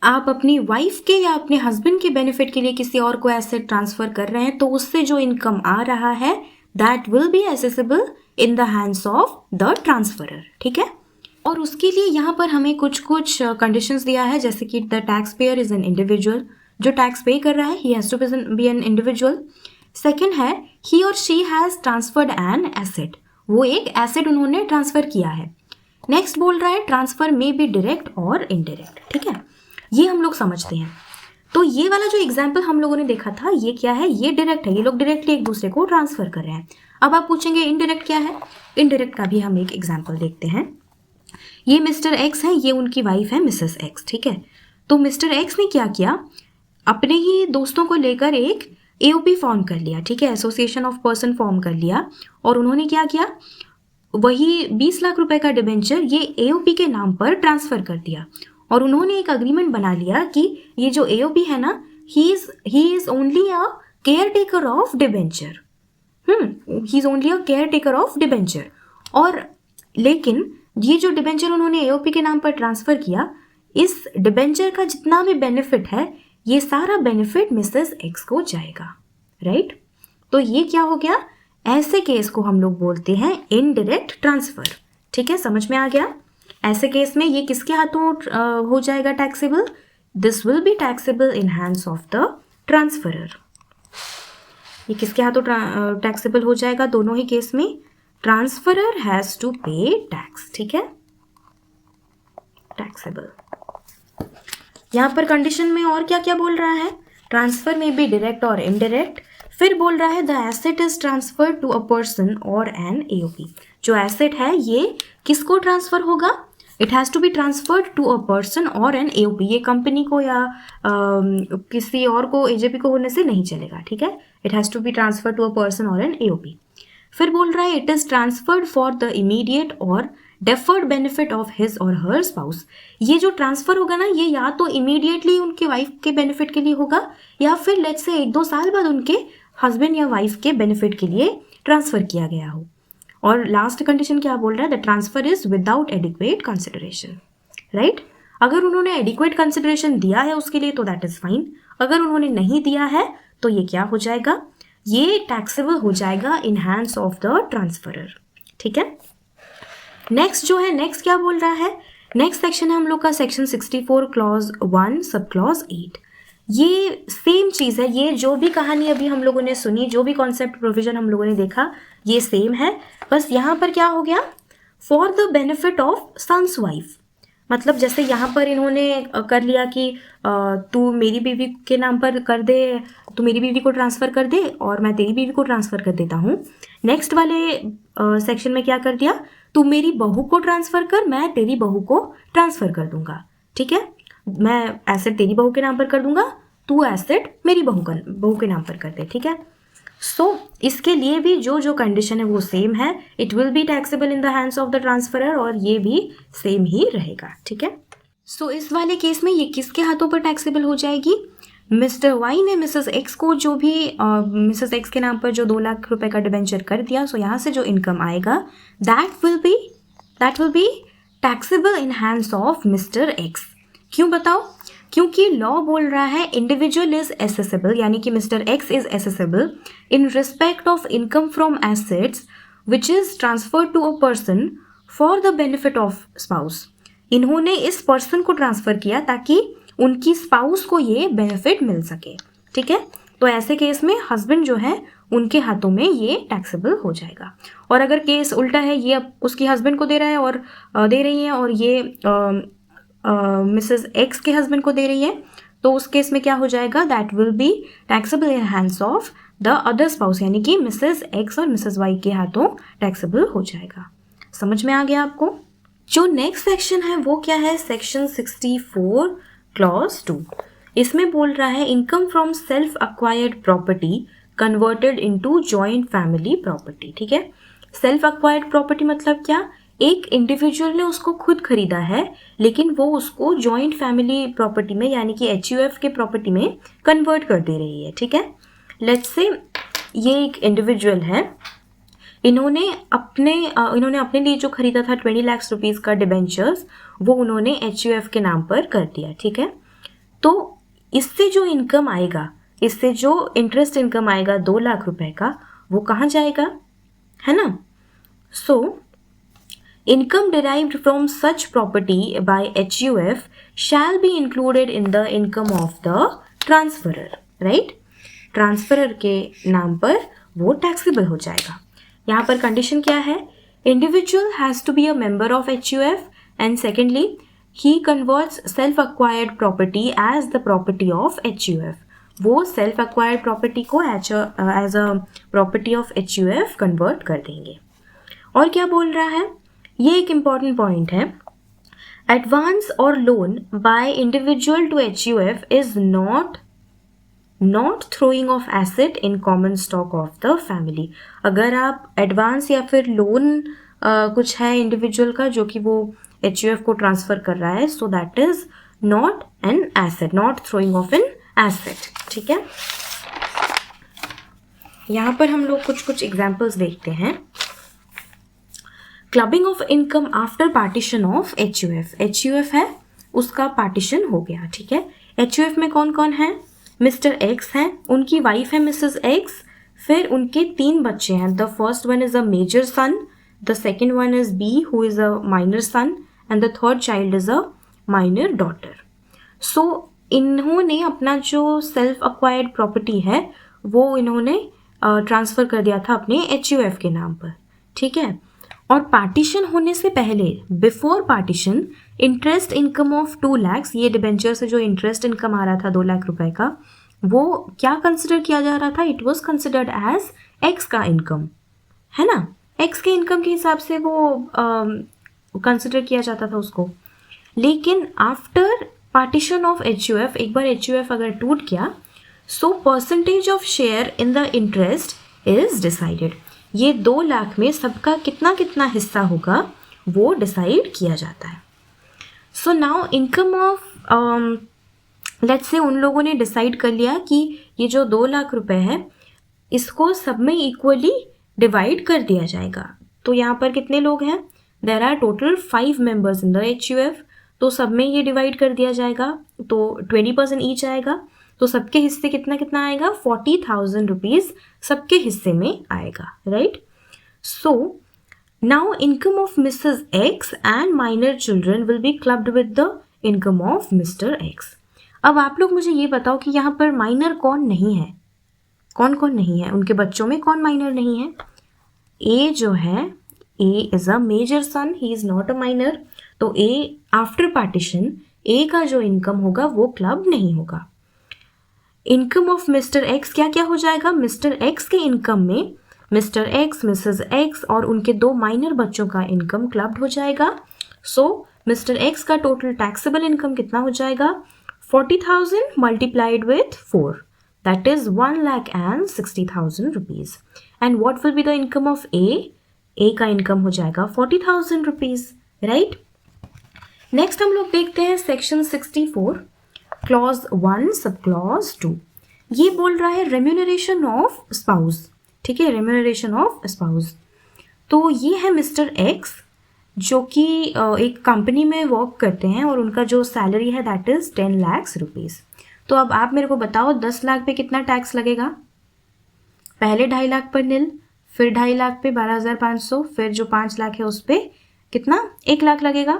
आप अपनी वाइफ के या अपने हस्बैंड के बेनिफिट के लिए किसी और को एसेट ट्रांसफ़र कर रहे हैं तो उससे जो इनकम आ रहा है that will B accessible in the hands of the transferor. ठीक है, और उसके लिए यहाँ पर हमें कुछ कंडीशंस दिया है, जैसे कि the tax payer is an individual, जो टैक्स पे कर रहा है he has to be an individual. Second है he or she has transferred an asset, वो एक एसेट उन्होंने ट्रांसफ़र किया है। नेक्स्ट बोल रहा है ट्रांसफ़र मे बी डायरेक्ट और इनडायरेक्ट। ठीक है, ये हम लोग समझते हैं। तो ये वाला जो एग्जाम्पल हम लोगों ने देखा था ये क्या है, ये डायरेक्ट है, ये लोग डायरेक्टली एक दूसरे को ट्रांसफ़र कर रहे हैं। अब आप पूछेंगे इनडायरेक्ट क्या है, इनडायरेक्ट का भी हम एक एग्जाम्पल देखते हैं। ये मिस्टर एक्स है, ये उनकी वाइफ है मिसेस एक्स। ठीक है, तो मिस्टर एक्स ने क्या किया, अपने ही दोस्तों को लेकर एक एओपी फॉर्म कर लिया। ठीक है, एसोसिएशन ऑफ पर्सन फॉर्म कर लिया और उन्होंने क्या किया, वही 20 लाख रुपए का डिबेंचर ये एओपी के नाम पर ट्रांसफ़र कर दिया और उन्होंने एक अग्रीमेंट बना लिया कि ये जो एओपी है ना, he is only a care taker of debenture, he is only a care taker of debenture. और लेकिन ये जो डिबेंचर उन्होंने एओपी के नाम पर ट्रांसफ़र किया, इस डिबेंचर का जितना भी बेनिफिट है ये सारा बेनिफिट मिसेस एक्स को जाएगा। राइट, तो ये क्या हो गया, ऐसे केस को हम लोग बोलते हैं इनडायरेक्ट ट्रांसफ़र। ठीक है, समझ में आ गया। ऐसे केस में ये किसके हाथों हो जाएगा taxable, this will be taxable in hands of the transferor. ये किसके हाथों टैक्सेबल हो जाएगा, दोनों ही केस में ट्रांसफरर हैज़ टू पे टैक्स। ठीक है, टैक्सेबल। यहाँ पर कंडीशन में और क्या क्या बोल रहा है, ट्रांसफर में भी डायरेक्ट और इनडायरेक्ट। फिर बोल रहा है the asset is transfer to a person or an AOP, जो एसेट है ये किसको ट्रांसफर होगा, it has to be transferred to a person or an AOP, ये कंपनी को या किसी और को एजेपी को होने से नहीं चलेगा। ठीक है, it has to be transfer to a person or an AOP. फिर बोल रहा है it is transferred for the immediate or deferred benefit of his or her spouse, ये जो ट्रांसफ़र होगा ना ये या तो इमीडिएटली उनके वाइफ के बेनिफिट के लिए होगा या फिर लेट्स से 1-2 साल बाद उनके हस्बैंड या वाइफ के बेनिफिट के लिए ट्रांसफ़र किया गया हो। और लास्ट कंडीशन क्या बोल रहा है, the transfer is without adequate consideration. Right, अगर उन्होंने एडिक्वेट कंसिडरेशन दिया है उसके लिए तो दैट इज़ फाइन, अगर उन्होंने नहीं दिया है तो ये क्या हो जाएगा, ये टैक्सेबल हो जाएगा इन हैंड्स ऑफ द ट्रांसफरर। ठीक है, नेक्स्ट जो है, नेक्स्ट क्या बोल रहा है, नेक्स्ट सेक्शन है हम लोग का सेक्शन 64 क्लॉज 1 सब क्लॉज 8। ये सेम चीज़ है, ये जो भी कहानी अभी हम लोगों ने सुनी, जो भी कॉन्सेप्ट प्रोविजन हम लोगों ने देखा ये सेम है, बस यहाँ पर क्या हो गया, for the benefit of son's wife, मतलब जैसे यहाँ पर इन्होंने कर लिया कि तू मेरी बीवी के नाम पर कर दे, तू मेरी बीवी को ट्रांसफ़र कर दे और मैं तेरी बीवी को ट्रांसफ़र कर देता हूँ। नेक्स्ट वाले सेक्शन में क्या कर दिया, तू मेरी बहू को ट्रांसफ़र कर, मैं तेरी बहू को ट्रांसफ़र कर दूंगा। ठीक है, मैं एसेट तेरी बहू के नाम पर कर दूंगा, तू एसेट मेरी बहू के नाम पर कर दे। ठीक है, सो इसके लिए भी जो जो कंडीशन है वो सेम है, it will be taxable in the hands of the transferor, और ये भी सेम ही रहेगा, ठीक है। सो इस वाले केस में ये किसके हाथों पर टैक्सेबल हो जाएगी? मिस्टर वाई ने मिसेस एक्स को जो भी मिसेस एक्स के नाम पर जो 2 लाख रुपए का डिबेंचर कर दिया, सो यहाँ से जो इनकम आएगा that will be taxable in hands of mister x. क्यों बताओ? क्योंकि लॉ बोल रहा है इंडिविजुअल इज एसेसेबल, यानी कि Mr X is assessable in respect of income from assets which is transferred to a person for the benefit of spouse. इन्होंने इस पर्सन को ट्रांसफर किया ताकि उनकी स्पाउस को ये बेनिफिट मिल सके, ठीक है। तो ऐसे केस में हस्बैंड जो है उनके हाथों में ये टैक्सेबल हो जाएगा। और अगर केस उल्टा है, ये उसकी हस्बैंड को दे रहा है और दे रही है, और ये मिसेस एक्स के हस्बैंड को दे रही है, तो उस केस में क्या हो जाएगा? That will be taxable in hands of the other spouse, यानी कि मिसेस एक्स और मिसेस वाई के हाथों टैक्सेबल हो जाएगा। समझ में आ गया आपको? जो नेक्स्ट सेक्शन है वो क्या है? Section 64 clause 2। इसमें बोल रहा है income from self acquired property converted into joint family property, ठीक है। सेल्फ अक्वायर्ड प्रॉपर्टी मतलब क्या? एक इंडिविजुअल ने उसको खुद खरीदा है, लेकिन वो उसको जॉइंट फैमिली प्रॉपर्टी में, यानी कि HUF के प्रॉपर्टी में कन्वर्ट कर दे रही है, ठीक है। लेट्स से ये एक इंडिविजुअल है, इन्होंने अपने लिए जो खरीदा था 20 लाख रुपीज़ का डिबेंचर्स, वो उन्होंने HUF के नाम पर कर दिया, ठीक है। तो इससे जो इनकम आएगा, इससे जो इंटरेस्ट इनकम आएगा 2 लाख रुपए का, वो कहाँ जाएगा, है ना। सो income derived from such property by HUF shall be included in the income of the transferor, right? Transferor के नाम पर वो टैक्सेबल हो जाएगा। यहाँ पर कंडीशन क्या है? Individual has to be a member of HUF, and secondly he converts self acquired property as the property of HUF। वो सेल्फ अक्वायर्ड प्रॉपर्टी को as a property of HUF convert कर देंगे। और क्या बोल रहा है? ये एक इम्पॉर्टेंट पॉइंट है। Advance or loan by individual to HUF is not throwing of asset in common stock of the family. अगर आप एडवांस या फिर लोन कुछ है इंडिविजुअल का जो कि वो HUF को ट्रांसफर कर रहा है, so that is not an asset, not throwing of an asset, ठीक है। यहाँ पर हम लोग कुछ एग्जाम्पल्स देखते हैं। Clubbing of income after partition of HUF है, उसका पार्टीशन हो गया, ठीक है। HUF में कौन कौन है? मिस्टर एक्स हैं, उनकी वाइफ है मिसेस एक्स, फिर उनके 3 बच्चे हैं। The first one is a major son, the second one is B who is a minor son, and the third child is a minor daughter. So इन्होंने अपना जो सेल्फ अक्वायर्ड प्रॉपर्टी है वो इन्होंने ट्रांसफ़र कर दिया था अपने HUF के नाम पर, ठीक है। और पार्टीशन होने से पहले, before partition, interest income of 2 lakh, ये डिबेंचर से जो इंटरेस्ट इनकम आ रहा था 2 लाख रुपए का, वो क्या कंसिडर किया जा रहा था? It was considered as X का इनकम, है ना। एक्स के इनकम के हिसाब से वो कंसिडर किया जाता था उसको। लेकिन आफ्टर पार्टीशन ऑफ HUF, एक बार HUF अगर टूट गया, so percentage of share in the interest is decided. ये 2 लाख में सबका कितना कितना हिस्सा होगा वो डिसाइड किया जाता है। So now income of let's say उन लोगों ने डिसाइड कर लिया कि ये जो 2 लाख रुपए है इसको सब में इक्वली डिवाइड कर दिया जाएगा। तो यहाँ पर कितने लोग हैं? There are total 5 members in the HUF, तो सब में ये डिवाइड कर दिया जाएगा, तो 20% ईच आएगा। तो सबके हिस्से कितना कितना आएगा? 40,000 रुपीज़ सबके हिस्से में आएगा, right. So now income of Mrs x and minor children will be clubbed with the income of mister x. अब आप लोग मुझे ये बताओ कि यहाँ पर माइनर कौन नहीं है, कौन कौन नहीं है? उनके बच्चों में कौन माइनर नहीं है? ए जो है, A is a major son, he is not a minor. तो ए आफ्टर पार्टीशन ए का जो इनकम होगा वो क्लब नहीं होगा। इनकम ऑफ मिस्टर एक्स क्या क्या हो जाएगा? मिस्टर एक्स के इनकम में मिस्टर एक्स, मिसेस एक्स और उनके 2 माइनर बच्चों का इनकम क्लब्ड हो जाएगा। सो मिस्टर एक्स का टोटल टैक्सेबल इनकम कितना हो जाएगा? 40,000 multiplied with 4, that is 1,60,000 rupees. And what will be the income of A? A का इनकम हो जाएगा 40,000 rupees, right? नेक्स्ट हम लोग देखते हैं सेक्शन 64 क्लॉज 1 सब क्लॉज 2. ये बोल रहा है रेम्यूनरेशन ऑफ स्पाउस. ठीक है, रेम्यूनरेशन ऑफ स्पाउस. तो ये है मिस्टर एक्स जो कि एक कंपनी में वर्क करते हैं और उनका जो सैलरी है दैट इज 10 लाख रुपीज़. तो अब आप मेरे को बताओ 10 लाख पे कितना टैक्स लगेगा. पहले 2.5 लाख पर नील, फिर 2.5 लाख पे 12,500, फिर जो 5 लाख है उस पर कितना 1 लाख लगेगा.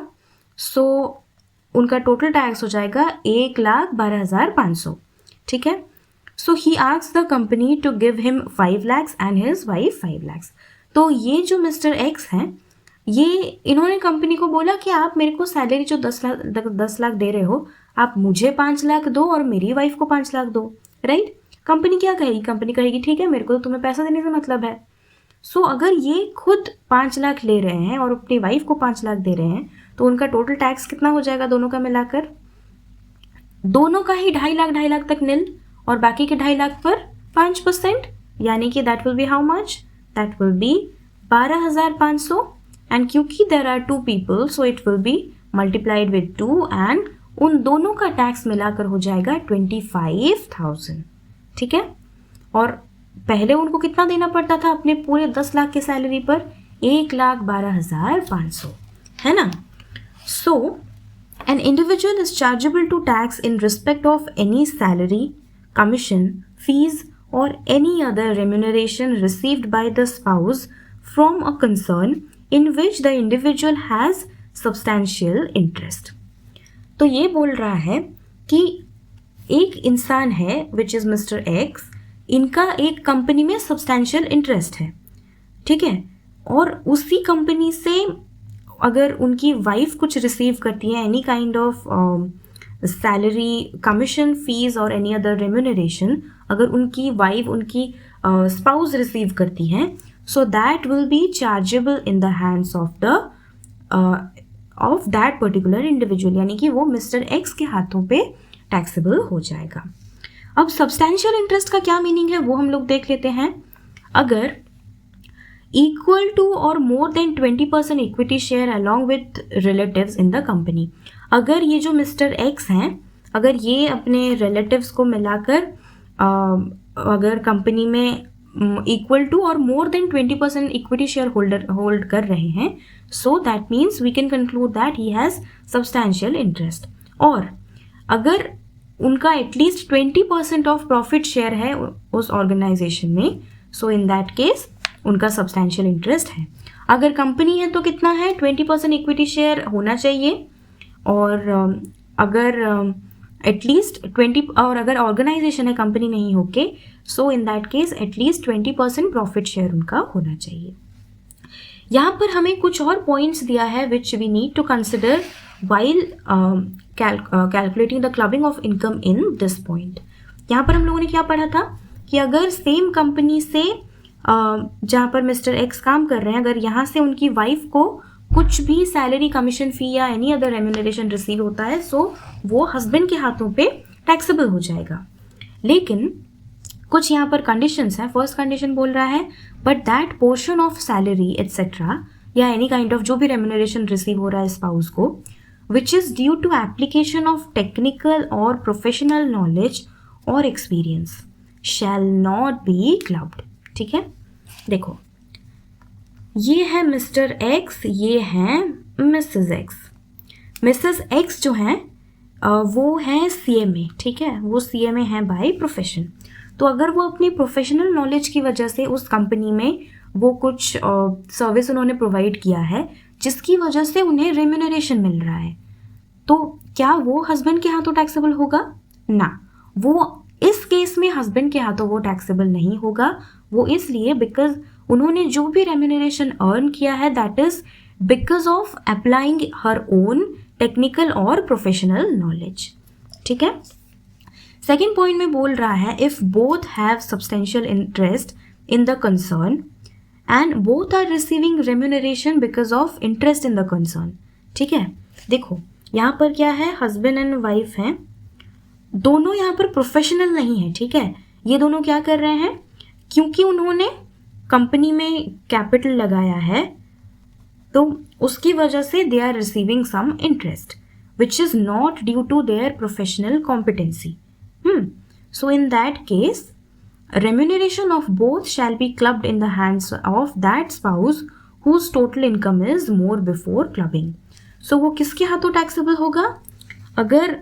सो उनका टोटल टैक्स हो जाएगा 1,12,500. ठीक है. So he asks the company to give him 5 lakhs and his wife 5 lakhs. तो ये जो मिस्टर एक्स हैं ये इन्होंने कंपनी को बोला कि आप मेरे को सैलरी जो 10 लाख दे रहे हो आप मुझे 5 लाख दो और मेरी वाइफ को 5 लाख दो. राइट. कंपनी क्या कहेगी? कंपनी कहेगी ठीक है मेरे को तो तुम्हें पैसा देने से मतलब है. सो अगर ये खुद 5 लाख ले रहे हैं और अपनी वाइफ को 5 लाख दे रहे हैं तो उनका टोटल टैक्स कितना हो जाएगा दोनों का मिलाकर? दोनों का ही 2.5 लाख तक नील और बाकी के 2.5 लाख पर 5%, यानी कि that will be how much? That will be 12,500. And क्योंकि there are 2 people so it will be multiplied with 2 and उन दोनों का टैक्स मिलाकर हो जाएगा 25,000. ठीक है. और पहले उनको कितना देना पड़ता था अपने पूरे 10 लाख के सैलरी पर? 1,12,500, है ना. So, an individual is chargeable to tax in respect of any salary, commission, fees, or any other remuneration received by the spouse from a concern in which the individual has substantial interest. तो ये बोल रहा है कि एक इंसान है which is Mr. X, इनका एक कंपनी में सब्सटैंशियल इंटरेस्ट है. ठीक है. और उसी कंपनी से अगर उनकी वाइफ कुछ रिसीव करती है any kind of salary, commission, fees और एनी अदर रेम्यूनरेशन, अगर उनकी वाइफ उनकी स्पाउस रिसीव करती हैं so that will be chargeable in the hands of that particular individual, यानी कि वो मिस्टर एक्स के हाथों पे टैक्सेबल हो जाएगा. अब सब्सटैंशियल इंटरेस्ट का क्या मीनिंग है वो हम लोग देख लेते हैं. अगर equal to or more than 20% equity share along with relatives in the company, अगर ये जो मिस्टर एक्स हैं अगर ये अपने रिलेटिव्स को मिलाकर अगर कंपनी में equal to or more than 20% equity share hold कर रहे हैं so that means we can conclude that he has substantial interest. और अगर उनका एटलीस्ट 20% ऑफ प्रॉफिट शेयर है उस ऑर्गेनाइजेशन में सो इन दैट केस उनका सब्सटैंशियल इंटरेस्ट है. अगर कंपनी है तो कितना है? 20% इक्विटी शेयर होना चाहिए. और अगर एटलीस्ट 20 और अगर ऑर्गेनाइजेशन है कंपनी नहीं होके so in that case at least 20% profit share उनका होना चाहिए. यहाँ पर हमें कुछ और पॉइंट्स दिया है which we need to consider while calculating the clubbing of income in this point. यहाँ पर हम लोगों ने क्या पढ़ा था कि अगर सेम कंपनी से जहाँ पर मिस्टर एक्स काम कर रहे हैं अगर यहाँ से उनकी वाइफ को कुछ भी सैलरी, कमीशन, फी या एनी अदर रेम्यूनरेशन रिसीव होता है सो वो हस्बैंड के हाथों पे टैक्सेबल हो जाएगा. लेकिन कुछ यहाँ पर कंडीशंस हैं. फर्स्ट कंडीशन बोल रहा है but that portion of salary etcetera या एनी काइंड ऑफ जो भी रेम्यूनरेशन रिसीव हो रहा है स्पाउस को which is due to application of technical or professional knowledge और experience shall not be clubbed. ठीक है. देखो ये है मिस्टर एक्स, ये हैं मिसेस एक्स. मिसेस एक्स जो हैं वो हैं सीएमए. ठीक है. वो सीएमए हैं बाय प्रोफेशन. तो अगर वो अपनी प्रोफेशनल नॉलेज की वजह से उस कंपनी में वो कुछ सर्विस उन्होंने प्रोवाइड किया है जिसकी वजह से उन्हें रेम्यूनरेशन मिल रहा है तो क्या वो हस्बैंड के हाथों टैक्सेबल होगा? ना, वो इस केस में हस्बैंड के हाथों वो टैक्सेबल नहीं होगा. वो इसलिए बिकॉज उन्होंने जो भी रेम्यूनरेशन अर्न किया है that is because of applying her own technical or professional knowledge. ठीक है. सेकेंड पॉइंट में बोल रहा है if both have substantial interest in the concern and both are receiving remuneration because of interest in the concern. ठीक है. देखो यहाँ पर क्या है, हस्बैंड एंड वाइफ हैं, दोनों यहाँ पर प्रोफेशनल नहीं है. ठीक है. ये दोनों क्या कर रहे हैं, क्योंकि उन्होंने कंपनी में कैपिटल लगाया है तो उसकी वजह से they are receiving some interest which is not due to their professional competency. So in that case, remuneration of both shall be clubbed in the hands of that spouse whose total income is more before clubbing. So वो किसके हाथों taxable होगा? अगर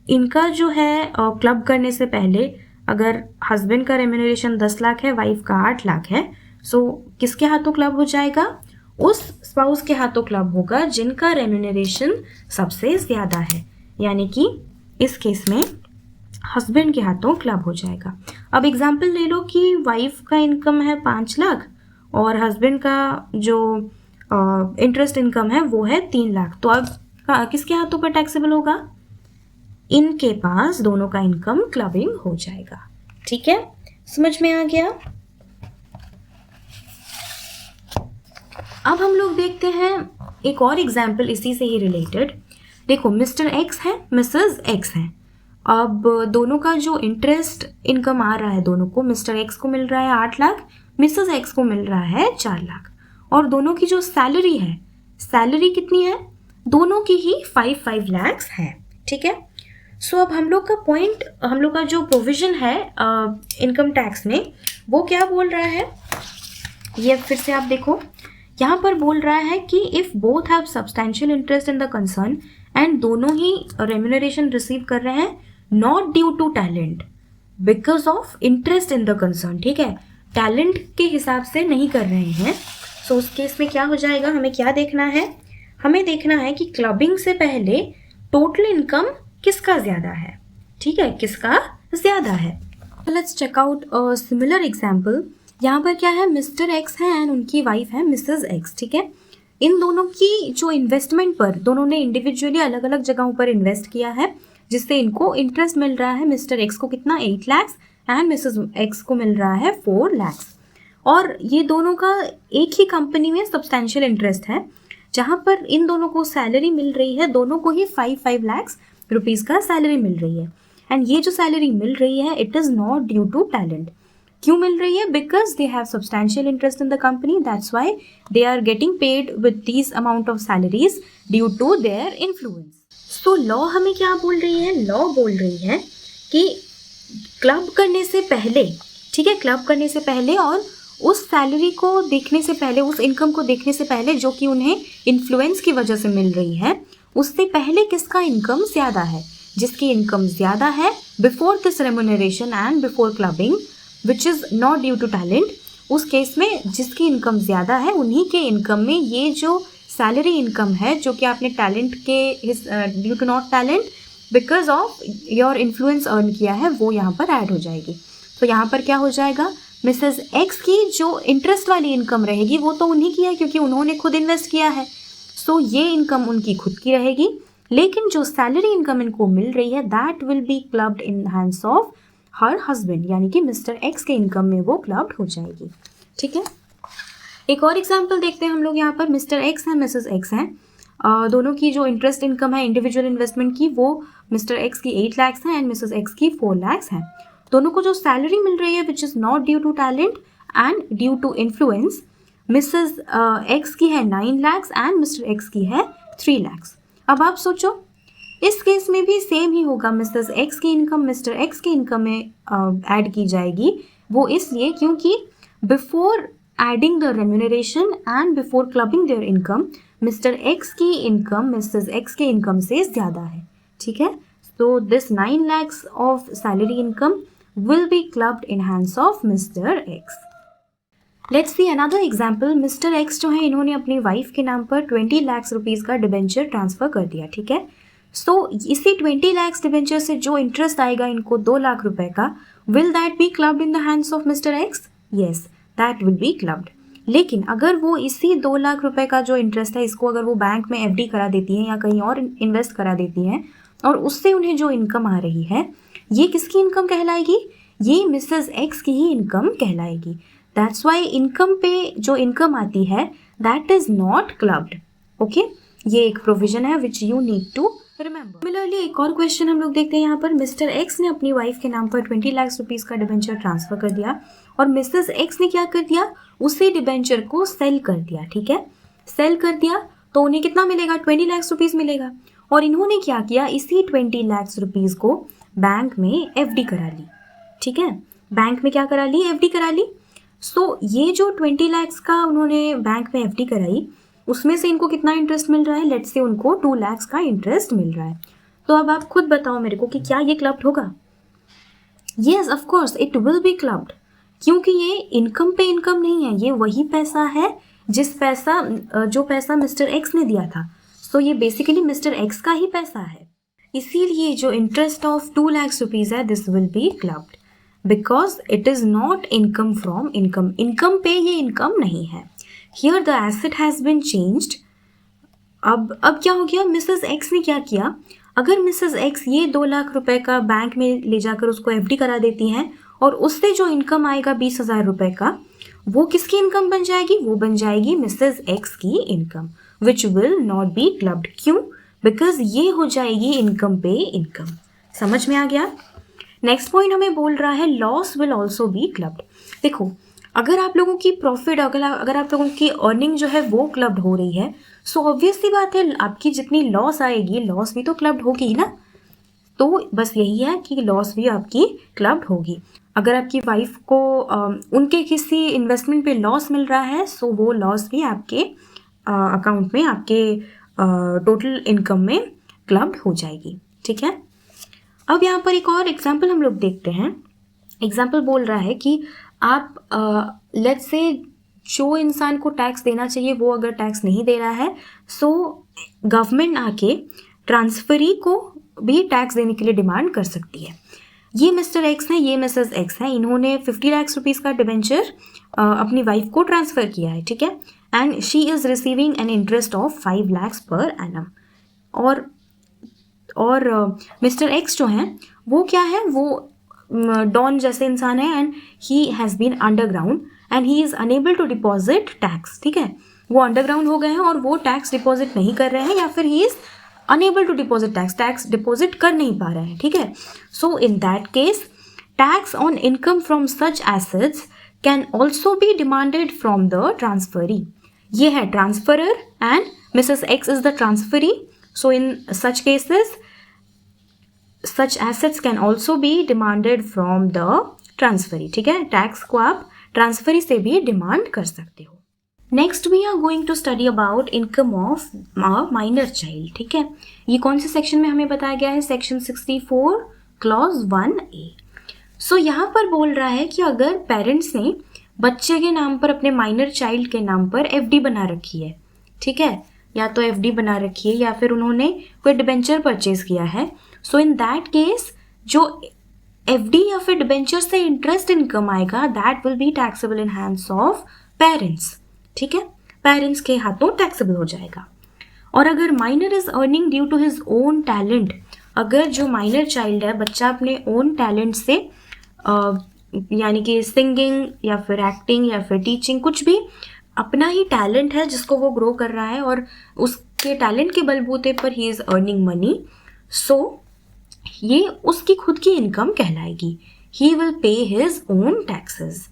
इनका जो है club करने से पहले अगर हस्बैंड का रेम्यूनरेशन 10 लाख है, वाइफ का 8 लाख है, सो किसके हाथों क्लब हो जाएगा? उस स्पाउस के हाथों क्लब होगा जिनका रेम्यूनरेशन सबसे ज़्यादा है, यानी कि इस केस में हस्बैंड के हाथों क्लब हो जाएगा. अब एग्जाम्पल ले लो कि वाइफ का इनकम है 5 लाख और हस्बैंड का जो इंटरेस्ट इनकम है वो है 3 लाख. तो अब किसके हाथों पर टैक्सेबल होगा? इनके पास दोनों का इनकम क्लबिंग हो जाएगा. ठीक है, समझ में आ गया? अब हम लोग देखते हैं एक और एग्जाम्पल इसी से ही रिलेटेड. देखो, मिस्टर एक्स है, मिसेस एक्स है. अब दोनों का जो इंटरेस्ट इनकम आ रहा है, दोनों को, मिस्टर एक्स को मिल रहा है 8 लाख, मिसेस एक्स को मिल रहा है 4 लाख. और दोनों की जो सैलरी है, सैलरी कितनी है? दोनों की ही 5 लाख है. ठीक है. सो अब हम लोग का पॉइंट, हम लोग का जो प्रोविजन है इनकम टैक्स में, वो क्या बोल रहा है? ये फिर से आप देखो, यहाँ पर बोल रहा है कि if both have substantial interest in the concern and दोनों ही रेम्यूनरेशन रिसीव कर रहे हैं not due to talent because of interest in the concern. ठीक है, टैलेंट के हिसाब से नहीं कर रहे हैं. सो उस केस में क्या हो जाएगा? हमें क्या देखना है? हमें देखना है कि क्लबिंग से पहले टोटल इनकम किसका ज़्यादा है. ठीक है, किसका ज़्यादा है. Let's check out a similar example. यहाँ पर क्या है? मिस्टर एक्स है एंड उनकी वाइफ है मिसेस एक्स. ठीक है, इन दोनों की जो इन्वेस्टमेंट पर, दोनों ने इंडिविजुअली अलग अलग जगहों पर इन्वेस्ट किया है जिससे इनको इंटरेस्ट मिल रहा है. मिस्टर एक्स को कितना? 8 लाख एंड मिसेस एक्स को मिल रहा है 4 लाख. और ये दोनों का एक ही कंपनी में सब्सटैंशियल इंटरेस्ट है जहाँ पर इन दोनों को सैलरी मिल रही है, दोनों को ही 5 लाख रुपीज़ का सैलरी मिल रही है. एंड ये जो सैलरी मिल रही है, it is not due to talent. क्यों मिल रही है? Because they have substantial interest in the company, that's why they are getting paid with this amount of salaries due to their influence. So law हमें क्या बोल रही है? Law बोल रही है कि क्लब करने से पहले, ठीक है, क्लब करने से पहले और उस सैलरी को देखने से पहले, उस इनकम को देखने से पहले जो कि उन्हें इन्फ्लुएंस की वजह से मिल रही है, उससे पहले किसका इनकम ज़्यादा है? जिसकी इनकम ज़्यादा है before this remuneration and before clubbing which is not due to talent, उस केस में जिसकी इनकम ज़्यादा है उन्हीं के इनकम में ये जो सैलरी इनकम है जो कि आपने टैलेंट के due to not talent because of your influence earn किया है, वो यहाँ पर ऐड हो जाएगी. तो यहाँ पर क्या हो जाएगा? मिसेस एक्स की जो इंटरेस्ट वाली इनकम रहेगी वो तो उन्हीं की है क्योंकि उन्होंने खुद इन्वेस्ट किया है. सो ये इनकम उनकी खुद की रहेगी, लेकिन जो सैलरी इनकम इनको मिल रही है that will be clubbed in hands of her husband, यानी कि मिस्टर एक्स के इनकम में वो क्लब्ड हो जाएगी. ठीक है, एक और एग्जांपल देखते हैं हम लोग. यहाँ पर मिस्टर एक्स हैं, मिसेस एक्स हैं, दोनों की जो इंटरेस्ट इनकम है इंडिविजुअल इन्वेस्टमेंट की, वो मिस्टर एक्स की 8 लाख है एंड मिसेस एक्स की 4 लाख है. दोनों को जो सैलरी मिल रही है which is not due to talent and due to influence, Mrs X की है 9 लाख एंड मिस्टर एक्स की है 3 लाख. अब आप सोचो, इस केस में भी सेम ही होगा. मिसेस एक्स की इनकम मिस्टर एक्स की इनकम में ऐड की जाएगी. वो इसलिए क्योंकि before adding the remuneration and before clubbing there income, mister x की इनकम मिसेस एक्स के इनकम से ज़्यादा है. ठीक है, so this 9 lakhs of salary income will be clubbed in hands of mister x. Let's see another example. Mister x जो है इन्होंने अपनी वाइफ के नाम पर 20 लाख रुपीज़ का डिबेंचर ट्रांसफ़र कर दिया. ठीक है, सो इसी 20 लाख डिबेंचर से जो इंटरेस्ट आएगा इनको 2 लाख रुपए का, will that B clubbed in the hands of mister x? Yes, that will be clubbed. लेकिन अगर वो इसी 2 लाख रुपए का जो इंटरेस्ट है इसको अगर वो बैंक में एफडी करा देती हैं या कहीं और इन्वेस्ट करा देती हैं और उससे उन्हें जो इनकम आ रही है, ये किसकी इनकम कहलाएगी? ये मिसेस एक्स की ही इनकम कहलाएगी. दैट्स वाई इनकम पे जो इनकम आती है that is not clubbed. Okay, ये एक प्रोविजन है which you need to remember. Similarly एक और क्वेश्चन हम लोग देखते हैं यहाँ पर। मिस्टर एक्स ने अपनी वाइफ के नाम पर 20 लाख रुपीज़ का डिबेंचर ट्रांसफर कर दिया और मिसेस एक्स ने क्या कर दिया, उसी डिबेंचर को सेल कर दिया। ठीक है, सेल कर दिया तो उन्हें कितना मिलेगा, 20 लाख रुपीज़ मिलेगा। और इन्होंने क्या किया, इसी 20 लाख रुपीज़ को बैंक में एफडी करा ली। ठीक है, बैंक में क्या करा ली, एफडी करा ली। सो ये जो 20 लाख का उन्होंने बैंक में एफडी कराई, उसमें से इनको कितना इंटरेस्ट मिल रहा है, लेट्स से उनको 2 लाख का इंटरेस्ट मिल रहा है। तो अब आप खुद बताओ मेरे को कि क्या ये क्लब्ड होगा? Yes, of course it will be clubbed, क्योंकि ये इनकम पे इनकम नहीं है, ये वही पैसा है जो पैसा मिस्टर एक्स ने दिया था। सो ये बेसिकली मिस्टर एक्स का ही पैसा है, इसीलिए जो इंटरेस्ट ऑफ 2 लाख रुपीज़ है, this will be clubbed because it is not income from income. Income पे ये इनकम नहीं है। Here the asset has been changed. अब क्या हो गया, मिसेस एक्स ने क्या किया, अगर मिसेस एक्स ये 2 लाख रुपए का बैंक में ले जाकर उसको एफडी करा देती हैं और उससे जो इनकम आएगा 20,000 रुपए का, वो किसकी इनकम बन जाएगी, वो बन जाएगी मिसेस एक्स की income, which will not be clubbed. क्यों? बिकॉज ये हो जाएगी इनकम पे इनकम। समझ में आ गया? नेक्स्ट पॉइंट हमें बोल रहा है loss will also be clubbed. देखो, अगर आप लोगों की प्रॉफिट, अगर आप लोगों की अर्निंग जो है वो क्लब्ड हो रही है, सो ऑब्वियसली बात है आपकी जितनी लॉस आएगी, लॉस भी तो क्लब्ड होगी ना। तो बस यही है कि लॉस भी आपकी क्लब्ड होगी। अगर आपकी वाइफ को उनके किसी इन्वेस्टमेंट पे लॉस मिल रहा है, सो वो लॉस भी आपके अकाउंट में, आपके टोटल इनकम में क्लब्ड हो जाएगी। ठीक है, अब यहाँ पर एक और एग्जाम्पल हम लोग देखते हैं। एग्जाम्पल बोल रहा है कि आप लेट्स से जो इंसान को टैक्स देना चाहिए वो अगर टैक्स नहीं दे रहा है, सो गवर्नमेंट आके ट्रांसफरी को भी टैक्स देने के लिए डिमांड कर सकती है। ये मिस्टर एक्स है, ये मिसेस एक्स है, इन्होंने 50 लाख रुपीज़ का डिबेंचर अपनी वाइफ को ट्रांसफ़र किया है। ठीक है, and she is receiving an interest of 5 lakh per annum. और मिस्टर एक्स जो हैं वो क्या है, वो डॉन जैसे इंसान है and he has been underground and he is unable to deposit tax. ठीक है, वो अंडरग्राउंड हो गए हैं और वो टैक्स डिपॉजिट नहीं कर रहे हैं, या फिर he is unable to deposit tax deposit कर नहीं पा रहे हैं। ठीक है, so in that case tax on income from such assets can also be demanded from the transferee. ये है transferor and Mrs X is the transferee. So in such cases such assets can also be demanded from the transferee. ठीक है, tax को आप transferee से भी demand कर सकते हो। Next we are going to study about income of minor child. ठीक है, ये कौन से सेक्शन में हमें बताया गया है, सेक्शन 64 क्लॉज 1A। सो यहाँ पर बोल रहा है कि अगर पेरेंट्स ने बच्चे के नाम पर, अपने माइनर चाइल्ड के नाम पर एफडी बना रखी है, ठीक है, या तो एफडी बना रखी है या फिर उन्होंने कोई डिबेंचर परचेज किया है, सो इन दैट केस जो एफडी या फिर डिबेंचर से इंटरेस्ट इनकम आएगा that will be taxable in hands of parents. ठीक है, पेरेंट्स के हाथों टैक्सेबल हो जाएगा। और अगर minor is earning due to his own talent, अगर जो माइनर चाइल्ड है, बच्चा अपने ओन टैलेंट से यानी कि सिंगिंग या फिर एक्टिंग या फिर टीचिंग, कुछ भी अपना ही टैलेंट है जिसको वो ग्रो कर रहा है और उसके टैलेंट के बलबूते पर he is earning money, so ये उसकी खुद की इनकम कहलाएगी। He will pay his own taxes.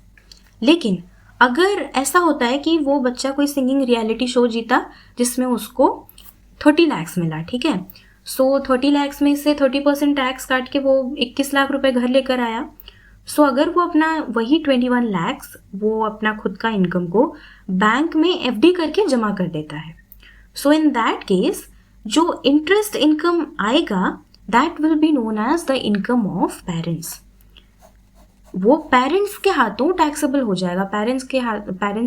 लेकिन अगर ऐसा होता है कि वो बच्चा कोई सिंगिंग रियलिटी शो जीता जिसमें उसको 30 लाख मिला, ठीक है, सो 30 लाख में से 30% टैक्स काट के वो 21 लाख रुपए घर लेकर आया। सो अगर वो अपना वही 21 लाख वो अपना खुद का इनकम को बैंक में एफडी करके जमा कर देता है, सो इन दैट केस जो इंटरेस्ट इनकम आएगा that will be known as the income of parents. वो पेरेंट्स के हाथों टैक्सेबल हो जाएगा, पेरेंट्स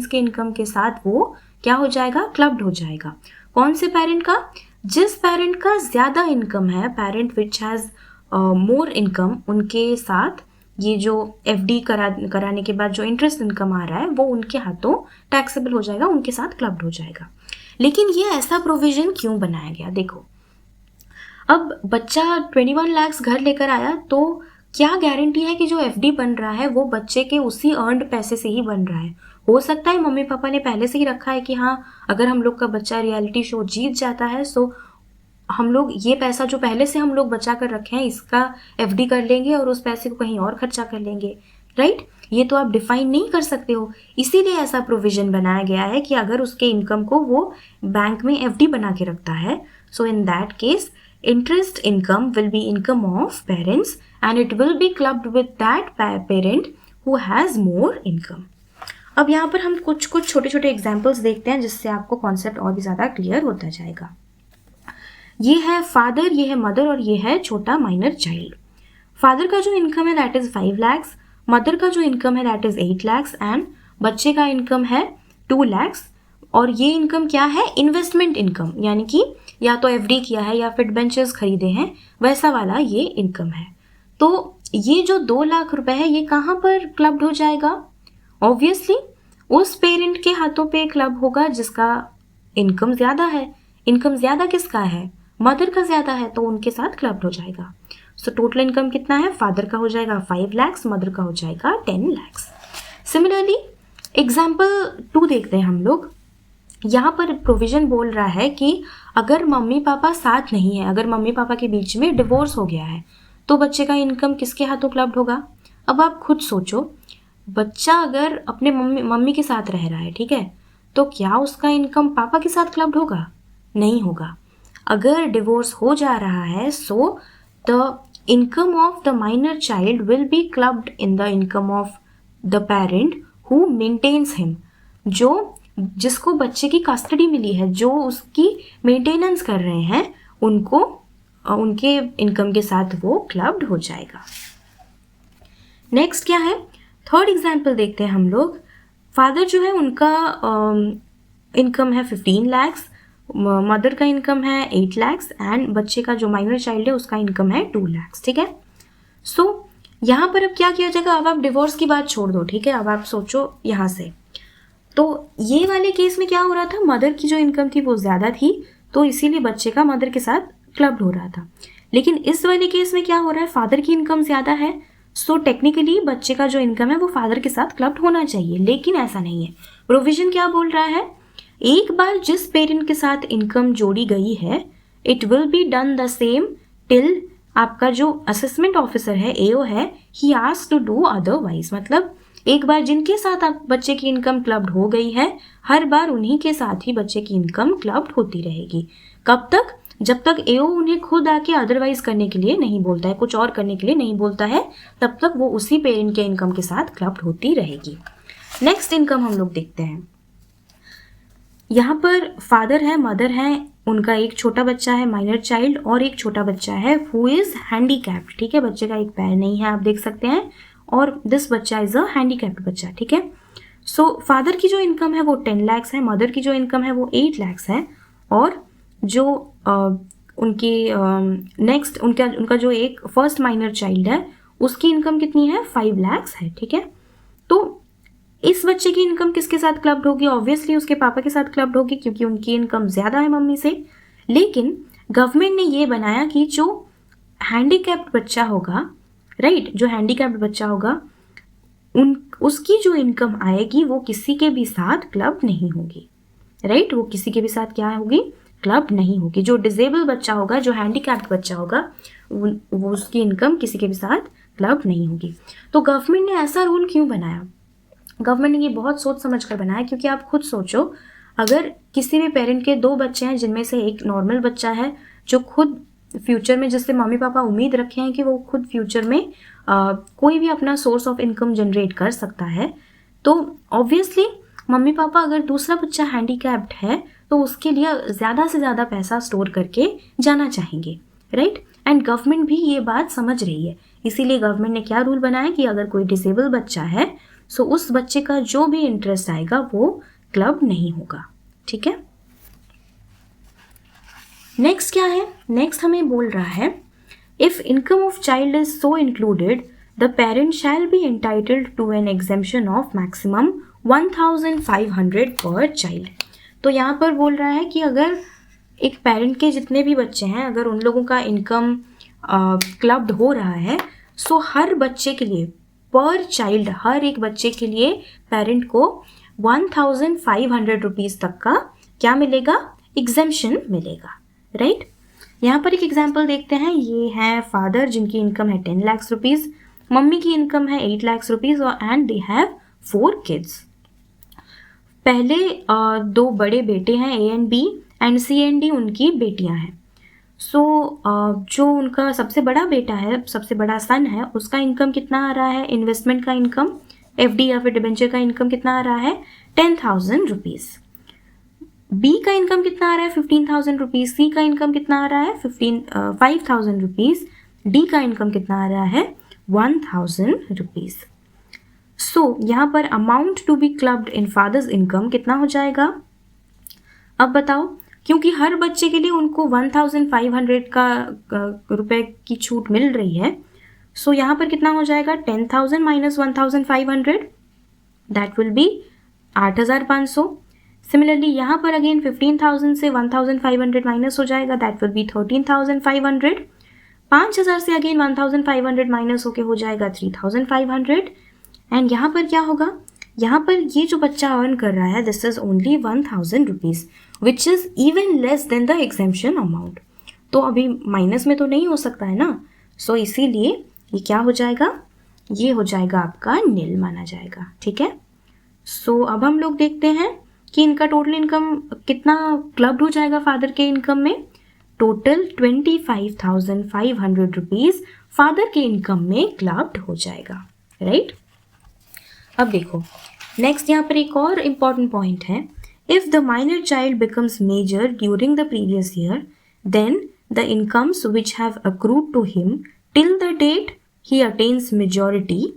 के इनकम के साथ वो क्या हो जाएगा, क्लब्ड हो जाएगा। कौन से पेरेंट का? जिस पेरेंट का ज़्यादा इनकम है, parent which has more income, उनके साथ ये जो एफडी कराने के बाद जो इंटरेस्ट इनकम आ रहा है वो उनके हाथों टैक्सेबल हो जाएगा, उनके साथ क्लब्ड हो जाएगा। लेकिन ये ऐसा प्रोविज़न क्यों बनाया गया? देखो, अब बच्चा 21 लाख घर लेकर आया तो क्या गारंटी है कि जो एफडी बन रहा है वो बच्चे के उसी अर्नड पैसे से ही बन रहा है? हो सकता है मम्मी पापा ने पहले से ही रखा है कि हाँ, अगर हम लोग का बच्चा रियलिटी शो जीत जाता है सो हम लोग ये पैसा जो पहले से हम लोग बचा कर रखे हैं इसका एफडी कर लेंगे और उस पैसे को कहीं और खर्चा कर लेंगे, राइट? ये तो आप डिफाइन नहीं कर सकते हो, इसीलिए ऐसा प्रोविजन बनाया गया है कि अगर उसके इनकम को वो बैंक में एफडी बना के रखता है, so in that case interest income will be income of parents and it will be clubbed with that parent who has more income. अब यहाँ पर हम कुछ छोटे छोटे एग्जाम्पल्स देखते हैं जिससे आपको कॉन्सेप्ट और भी ज़्यादा क्लियर होता जाएगा। ये है फादर, ये है मदर और ये है छोटा माइनर चाइल्ड। फादर का जो इनकम है दैट इज़ 5 lakhs, मदर का जो इनकम है दैट इज़ 8 lakhs एंड बच्चे का इनकम है 2 lakhs। और ये इनकम क्या है? इन्वेस्टमेंट इनकम, यानी कि या तो एफडी किया है या फिर बेंचेस खरीदे हैं, वैसा वाला ये इनकम है। तो ये जो 2 लाख रुपए है ये कहाँ पर क्लब्ड हो जाएगा? ऑब्वियसली उस पेरेंट के हाथों पे क्लब होगा जिसका इनकम ज़्यादा है। इनकम ज़्यादा किसका है? मदर का ज़्यादा है, तो उनके साथ क्लब्ड हो जाएगा। सो टोटल इनकम कितना है? फादर का हो जाएगा 5 lakhs, मदर का हो जाएगा 10 lakhs। सिमिलरली एग्जाम्पल 2 देखते हैं हम लोग। यहाँ पर प्रोविजन बोल रहा है कि अगर मम्मी पापा साथ नहीं है, अगर मम्मी पापा के बीच में डिवोर्स हो गया है, तो बच्चे का इनकम किसके हाथों क्लब्ड होगा? अब आप खुद सोचो, बच्चा अगर अपने मम्मी के साथ रह रहा है, ठीक है, तो क्या उसका इनकम पापा के साथ क्लब्ड होगा? नहीं होगा। अगर डिवोर्स हो जा रहा है, so the income of the minor child will be clubbed in the income of the parent who maintains him, जिसको बच्चे की कस्टडी मिली है, जो उसकी मेंटेनेंस कर रहे हैं, उनको उनके इनकम के साथ वो क्लब्ड हो जाएगा। नेक्स्ट क्या है? थर्ड एग्जाम्पल देखते हैं हम लोग। फादर जो है उनका इनकम है 15 lakhs, मदर का इनकम है 8 lakhs एंड बच्चे का जो माइनर चाइल्ड है उसका इनकम है 2 lakhs, ठीक है। सो यहाँ पर अब क्या किया जाएगा? अब आप डिवोर्स की बात छोड़ दो, ठीक है, अब आप सोचो यहाँ से। तो ये वाले केस में क्या हो रहा था? मदर की जो इनकम थी वो ज़्यादा थी, तो इसीलिए बच्चे का मदर के साथ क्लब्ड हो रहा था। लेकिन इस वाले केस में क्या हो रहा है? फादर की इनकम ज़्यादा है, सो टेक्निकली बच्चे का जो इनकम है वो फादर के साथ क्लब्ड होना चाहिए, लेकिन ऐसा नहीं है। प्रोविजन क्या बोल रहा है? एक बार जिस पेरेंट के साथ इनकम जोड़ी गई है, it will be done the same till आपका जो असेसमेंट ऑफिसर है, एओ है, he asked to do otherwise. मतलब एक बार जिनके साथ आप बच्चे की इनकम क्लब्ड हो गई है, हर बार उन्हीं के साथ ही बच्चे की इनकम क्लब्ड होती रहेगी। कब तक? जब तक एओ उन्हें खुद आके अदरवाइज करने के लिए नहीं बोलता है, कुछ और करने के लिए नहीं बोलता है, तब तक वो उसी पेरेंट के इनकम के साथ क्लब्ड होती रहेगी। नेक्स्ट इनकम हम लोग देखते हैं। यहाँ पर फादर है, मदर है, उनका एक छोटा बच्चा है माइनर चाइल्ड और एक छोटा बच्चा है हु इज हैंडीकैप्ड, ठीक है, बच्चे का एक पैर नहीं है, आप देख सकते हैं, और दिस बच्चा इज अ हैंडीकैप्ड बच्चा, ठीक है। सो फादर की जो इनकम है वो 10 lakhs है, मदर की जो इनकम है वो 8 lakhs है, और जो उनकी नेक्स्ट उनका जो एक फर्स्ट माइनर चाइल्ड है उसकी इनकम कितनी है? 5 lakhs है, ठीक है। तो इस बच्चे की इनकम किसके साथ क्लब्ड होगी? ऑब्वियसली उसके पापा के साथ क्लब्ड होगी, क्योंकि उनकी इनकम ज़्यादा है मम्मी से। लेकिन गवर्नमेंट ने ये बनाया कि जो हैंडीकैप्ड बच्चा होगा, राइट, जो हैंडीकैप्ड बच्चा होगा उसकी जो इनकम आएगी वो किसी के भी साथ क्लब्ड नहीं होगी, राइट, वो किसी के भी साथ क्या होगी? क्लब्ड नहीं होगी। जो डिसेबल बच्चा होगा, जो हैंडीकैप्ड बच्चा होगा, वो उसकी इनकम किसी के भी साथ क्लब्ड नहीं होगी। तो गवर्नमेंट ने ऐसा रूल क्यों बनाया? गवर्नमेंट ने ये बहुत सोच समझ कर बनाया, क्योंकि आप खुद सोचो, अगर किसी भी पेरेंट के 2 बच्चे हैं जिनमें से एक नॉर्मल बच्चा है जो खुद फ्यूचर में, जिससे मम्मी पापा उम्मीद रखे हैं कि वो खुद फ्यूचर में कोई भी अपना सोर्स ऑफ इनकम जनरेट कर सकता है, तो ऑब्वियसली मम्मी पापा अगर दूसरा बच्चा हैंडीकैप्ड है तो उसके लिए ज़्यादा से ज़्यादा पैसा स्टोर करके जाना चाहेंगे, राइट। एंड गवर्नमेंट भी ये बात समझ रही है, इसीलिए गवर्नमेंट ने क्या रूल बनाया कि अगर कोई डिसेबल बच्चा है सो उस बच्चे का जो भी इंटरेस्ट आएगा वो क्लब नहीं होगा, ठीक है। नेक्स्ट क्या है? नेक्स्ट हमें बोल रहा है, if income of child is so included the parent shall be entitled to an exemption of maximum 1500 per child. तो यहाँ पर बोल रहा है कि अगर एक पेरेंट के जितने भी बच्चे हैं, अगर उन लोगों का इनकम क्लब्ड हो रहा है, सो हर बच्चे के लिए, पर चाइल्ड, हर एक बच्चे के लिए पेरेंट को 1500 रुपीज़ तक का क्या मिलेगा? एग्जेम्पशन मिलेगा, राइट। यहाँ पर एक एग्जाम्पल देखते हैं। ये है फादर जिनकी इनकम है 10 लाख रुपीज़, मम्मी की इनकम है 8 लाख रुपीज़ और एंड दे हैव 4 किड्स। पहले दो बड़े बेटे हैं A and B and C and D उनकी बेटियां हैं। सो जो उनका सबसे बड़ा बेटा है, सबसे बड़ा सन है, उसका इनकम कितना आ रहा है, इन्वेस्टमेंट का इनकम, एफडी या फिर डिबेंचर का इनकम कितना आ रहा है, 10,000 रुपीज़। बी का इनकम कितना आ रहा है, 15,000 रुपीज़। सी का इनकम कितना आ रहा है, 5,000 रुपीज़। डी का इनकम कितना आ रहा है, 1,000 रुपीज़। सो यहाँ पर amount to be clubbed in father's income कितना हो जाएगा। अब बताओ, क्योंकि हर बच्चे के लिए उनको 1,500 का रुपए की छूट मिल रही है, सो यहाँ पर कितना हो जाएगा, 10,000 minus 1,500, that will B 8,500। Similarly यहाँ पर अगेन 15,000 से 1,500 माइनस हो जाएगा, दैट विल बी 13,500। 5,000 से अगेन 1,500 माइनस होके हो जाएगा 3,500। एंड यहाँ पर क्या होगा, यहाँ पर ये जो बच्चा अर्न कर रहा है, this is only 1,000 rupees which is even less than the exemption amount. तो अभी माइनस में तो नहीं हो सकता है ना, सो इसीलिए ये क्या हो जाएगा, ये हो जाएगा आपका नील माना जाएगा। ठीक है, सो अब हम लोग देखते हैं कि इनका टोटल इनकम कितना क्लब्ड हो जाएगा फादर के इनकम में। टोटल 25,500 रुपीज़ फादर के इनकम में क्लब्ड हो जाएगा, राइट। अब देखो नेक्स्ट यहाँ पर एक और इम्पॉर्टेंट पॉइंट है। If the minor child becomes major during the previous year, then the incomes which have accrued to him till the date he attains majority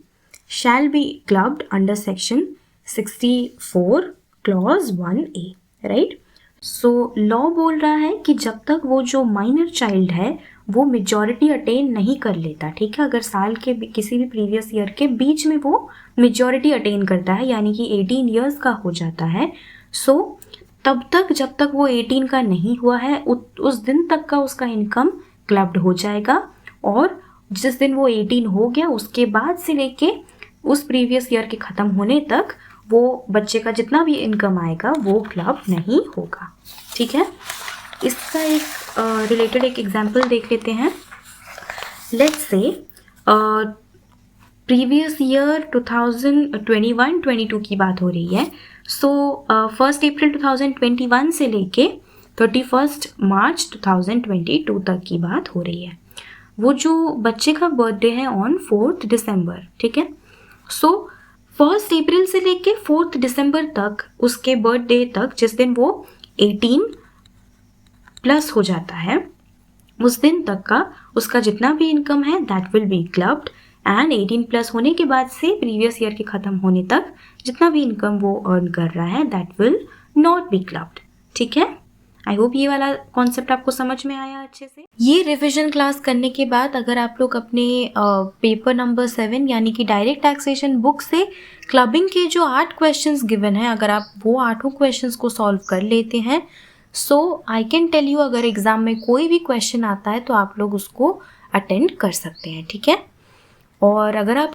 shall be clubbed under section 64 clause 1A, right. So law बोल रहा है कि जब तक वो जो minor child है वो मेजॉरिटी अटेन नहीं कर लेता, ठीक है, अगर साल के किसी भी प्रीवियस ईयर के बीच में वो मेजॉरिटी अटेन करता है, यानी कि 18 ईयर्स का हो जाता है, सो तब तक जब तक वो 18 का नहीं हुआ है उस दिन तक का उसका इनकम क्लब्ड हो जाएगा। और जिस दिन वो 18 हो गया उसके बाद से लेके उस प्रीवियस ईयर के ख़त्म होने तक वो बच्चे का जितना भी इनकम आएगा वो क्लब नहीं होगा। ठीक है, इसका एक रिलेटेड एक एग्जांपल देख लेते हैं। लेट्स से प्रीवियस ईयर 2021-22 की बात हो रही है। सो 1 अप्रैल 2021 से लेके 31 मार्च 2022 तक की बात हो रही है। वो जो बच्चे का बर्थडे है ऑन 4 दिसंबर, ठीक है। सो 1 अप्रैल से लेके 4 दिसंबर तक उसके बर्थडे तक जिस दिन वो 18 प्लस हो जाता है उस दिन तक का उसका जितना भी इनकम है that will be clubbed. And 18 plus होने के बाद से प्रीवियस ईयर के ख़त्म होने तक जितना भी इनकम वो अर्न कर रहा है that will not be clubbed. ठीक है, आई होप ये वाला कॉन्सेप्ट आपको समझ में आया अच्छे से। ये रिविजन क्लास करने के बाद अगर आप लोग अपने पेपर नंबर 7 यानी कि डायरेक्ट टैक्सेशन बुक से क्लबिंग के जो 8 क्वेश्चंस गिवन है, अगर आप वो 8 क्वेश्चंस को सॉल्व कर लेते हैं, सो आई कैन टेल यू अगर एग्ज़ाम में कोई भी क्वेश्चन आता है तो आप लोग उसको अटेंड कर सकते हैं। ठीक है, और अगर आप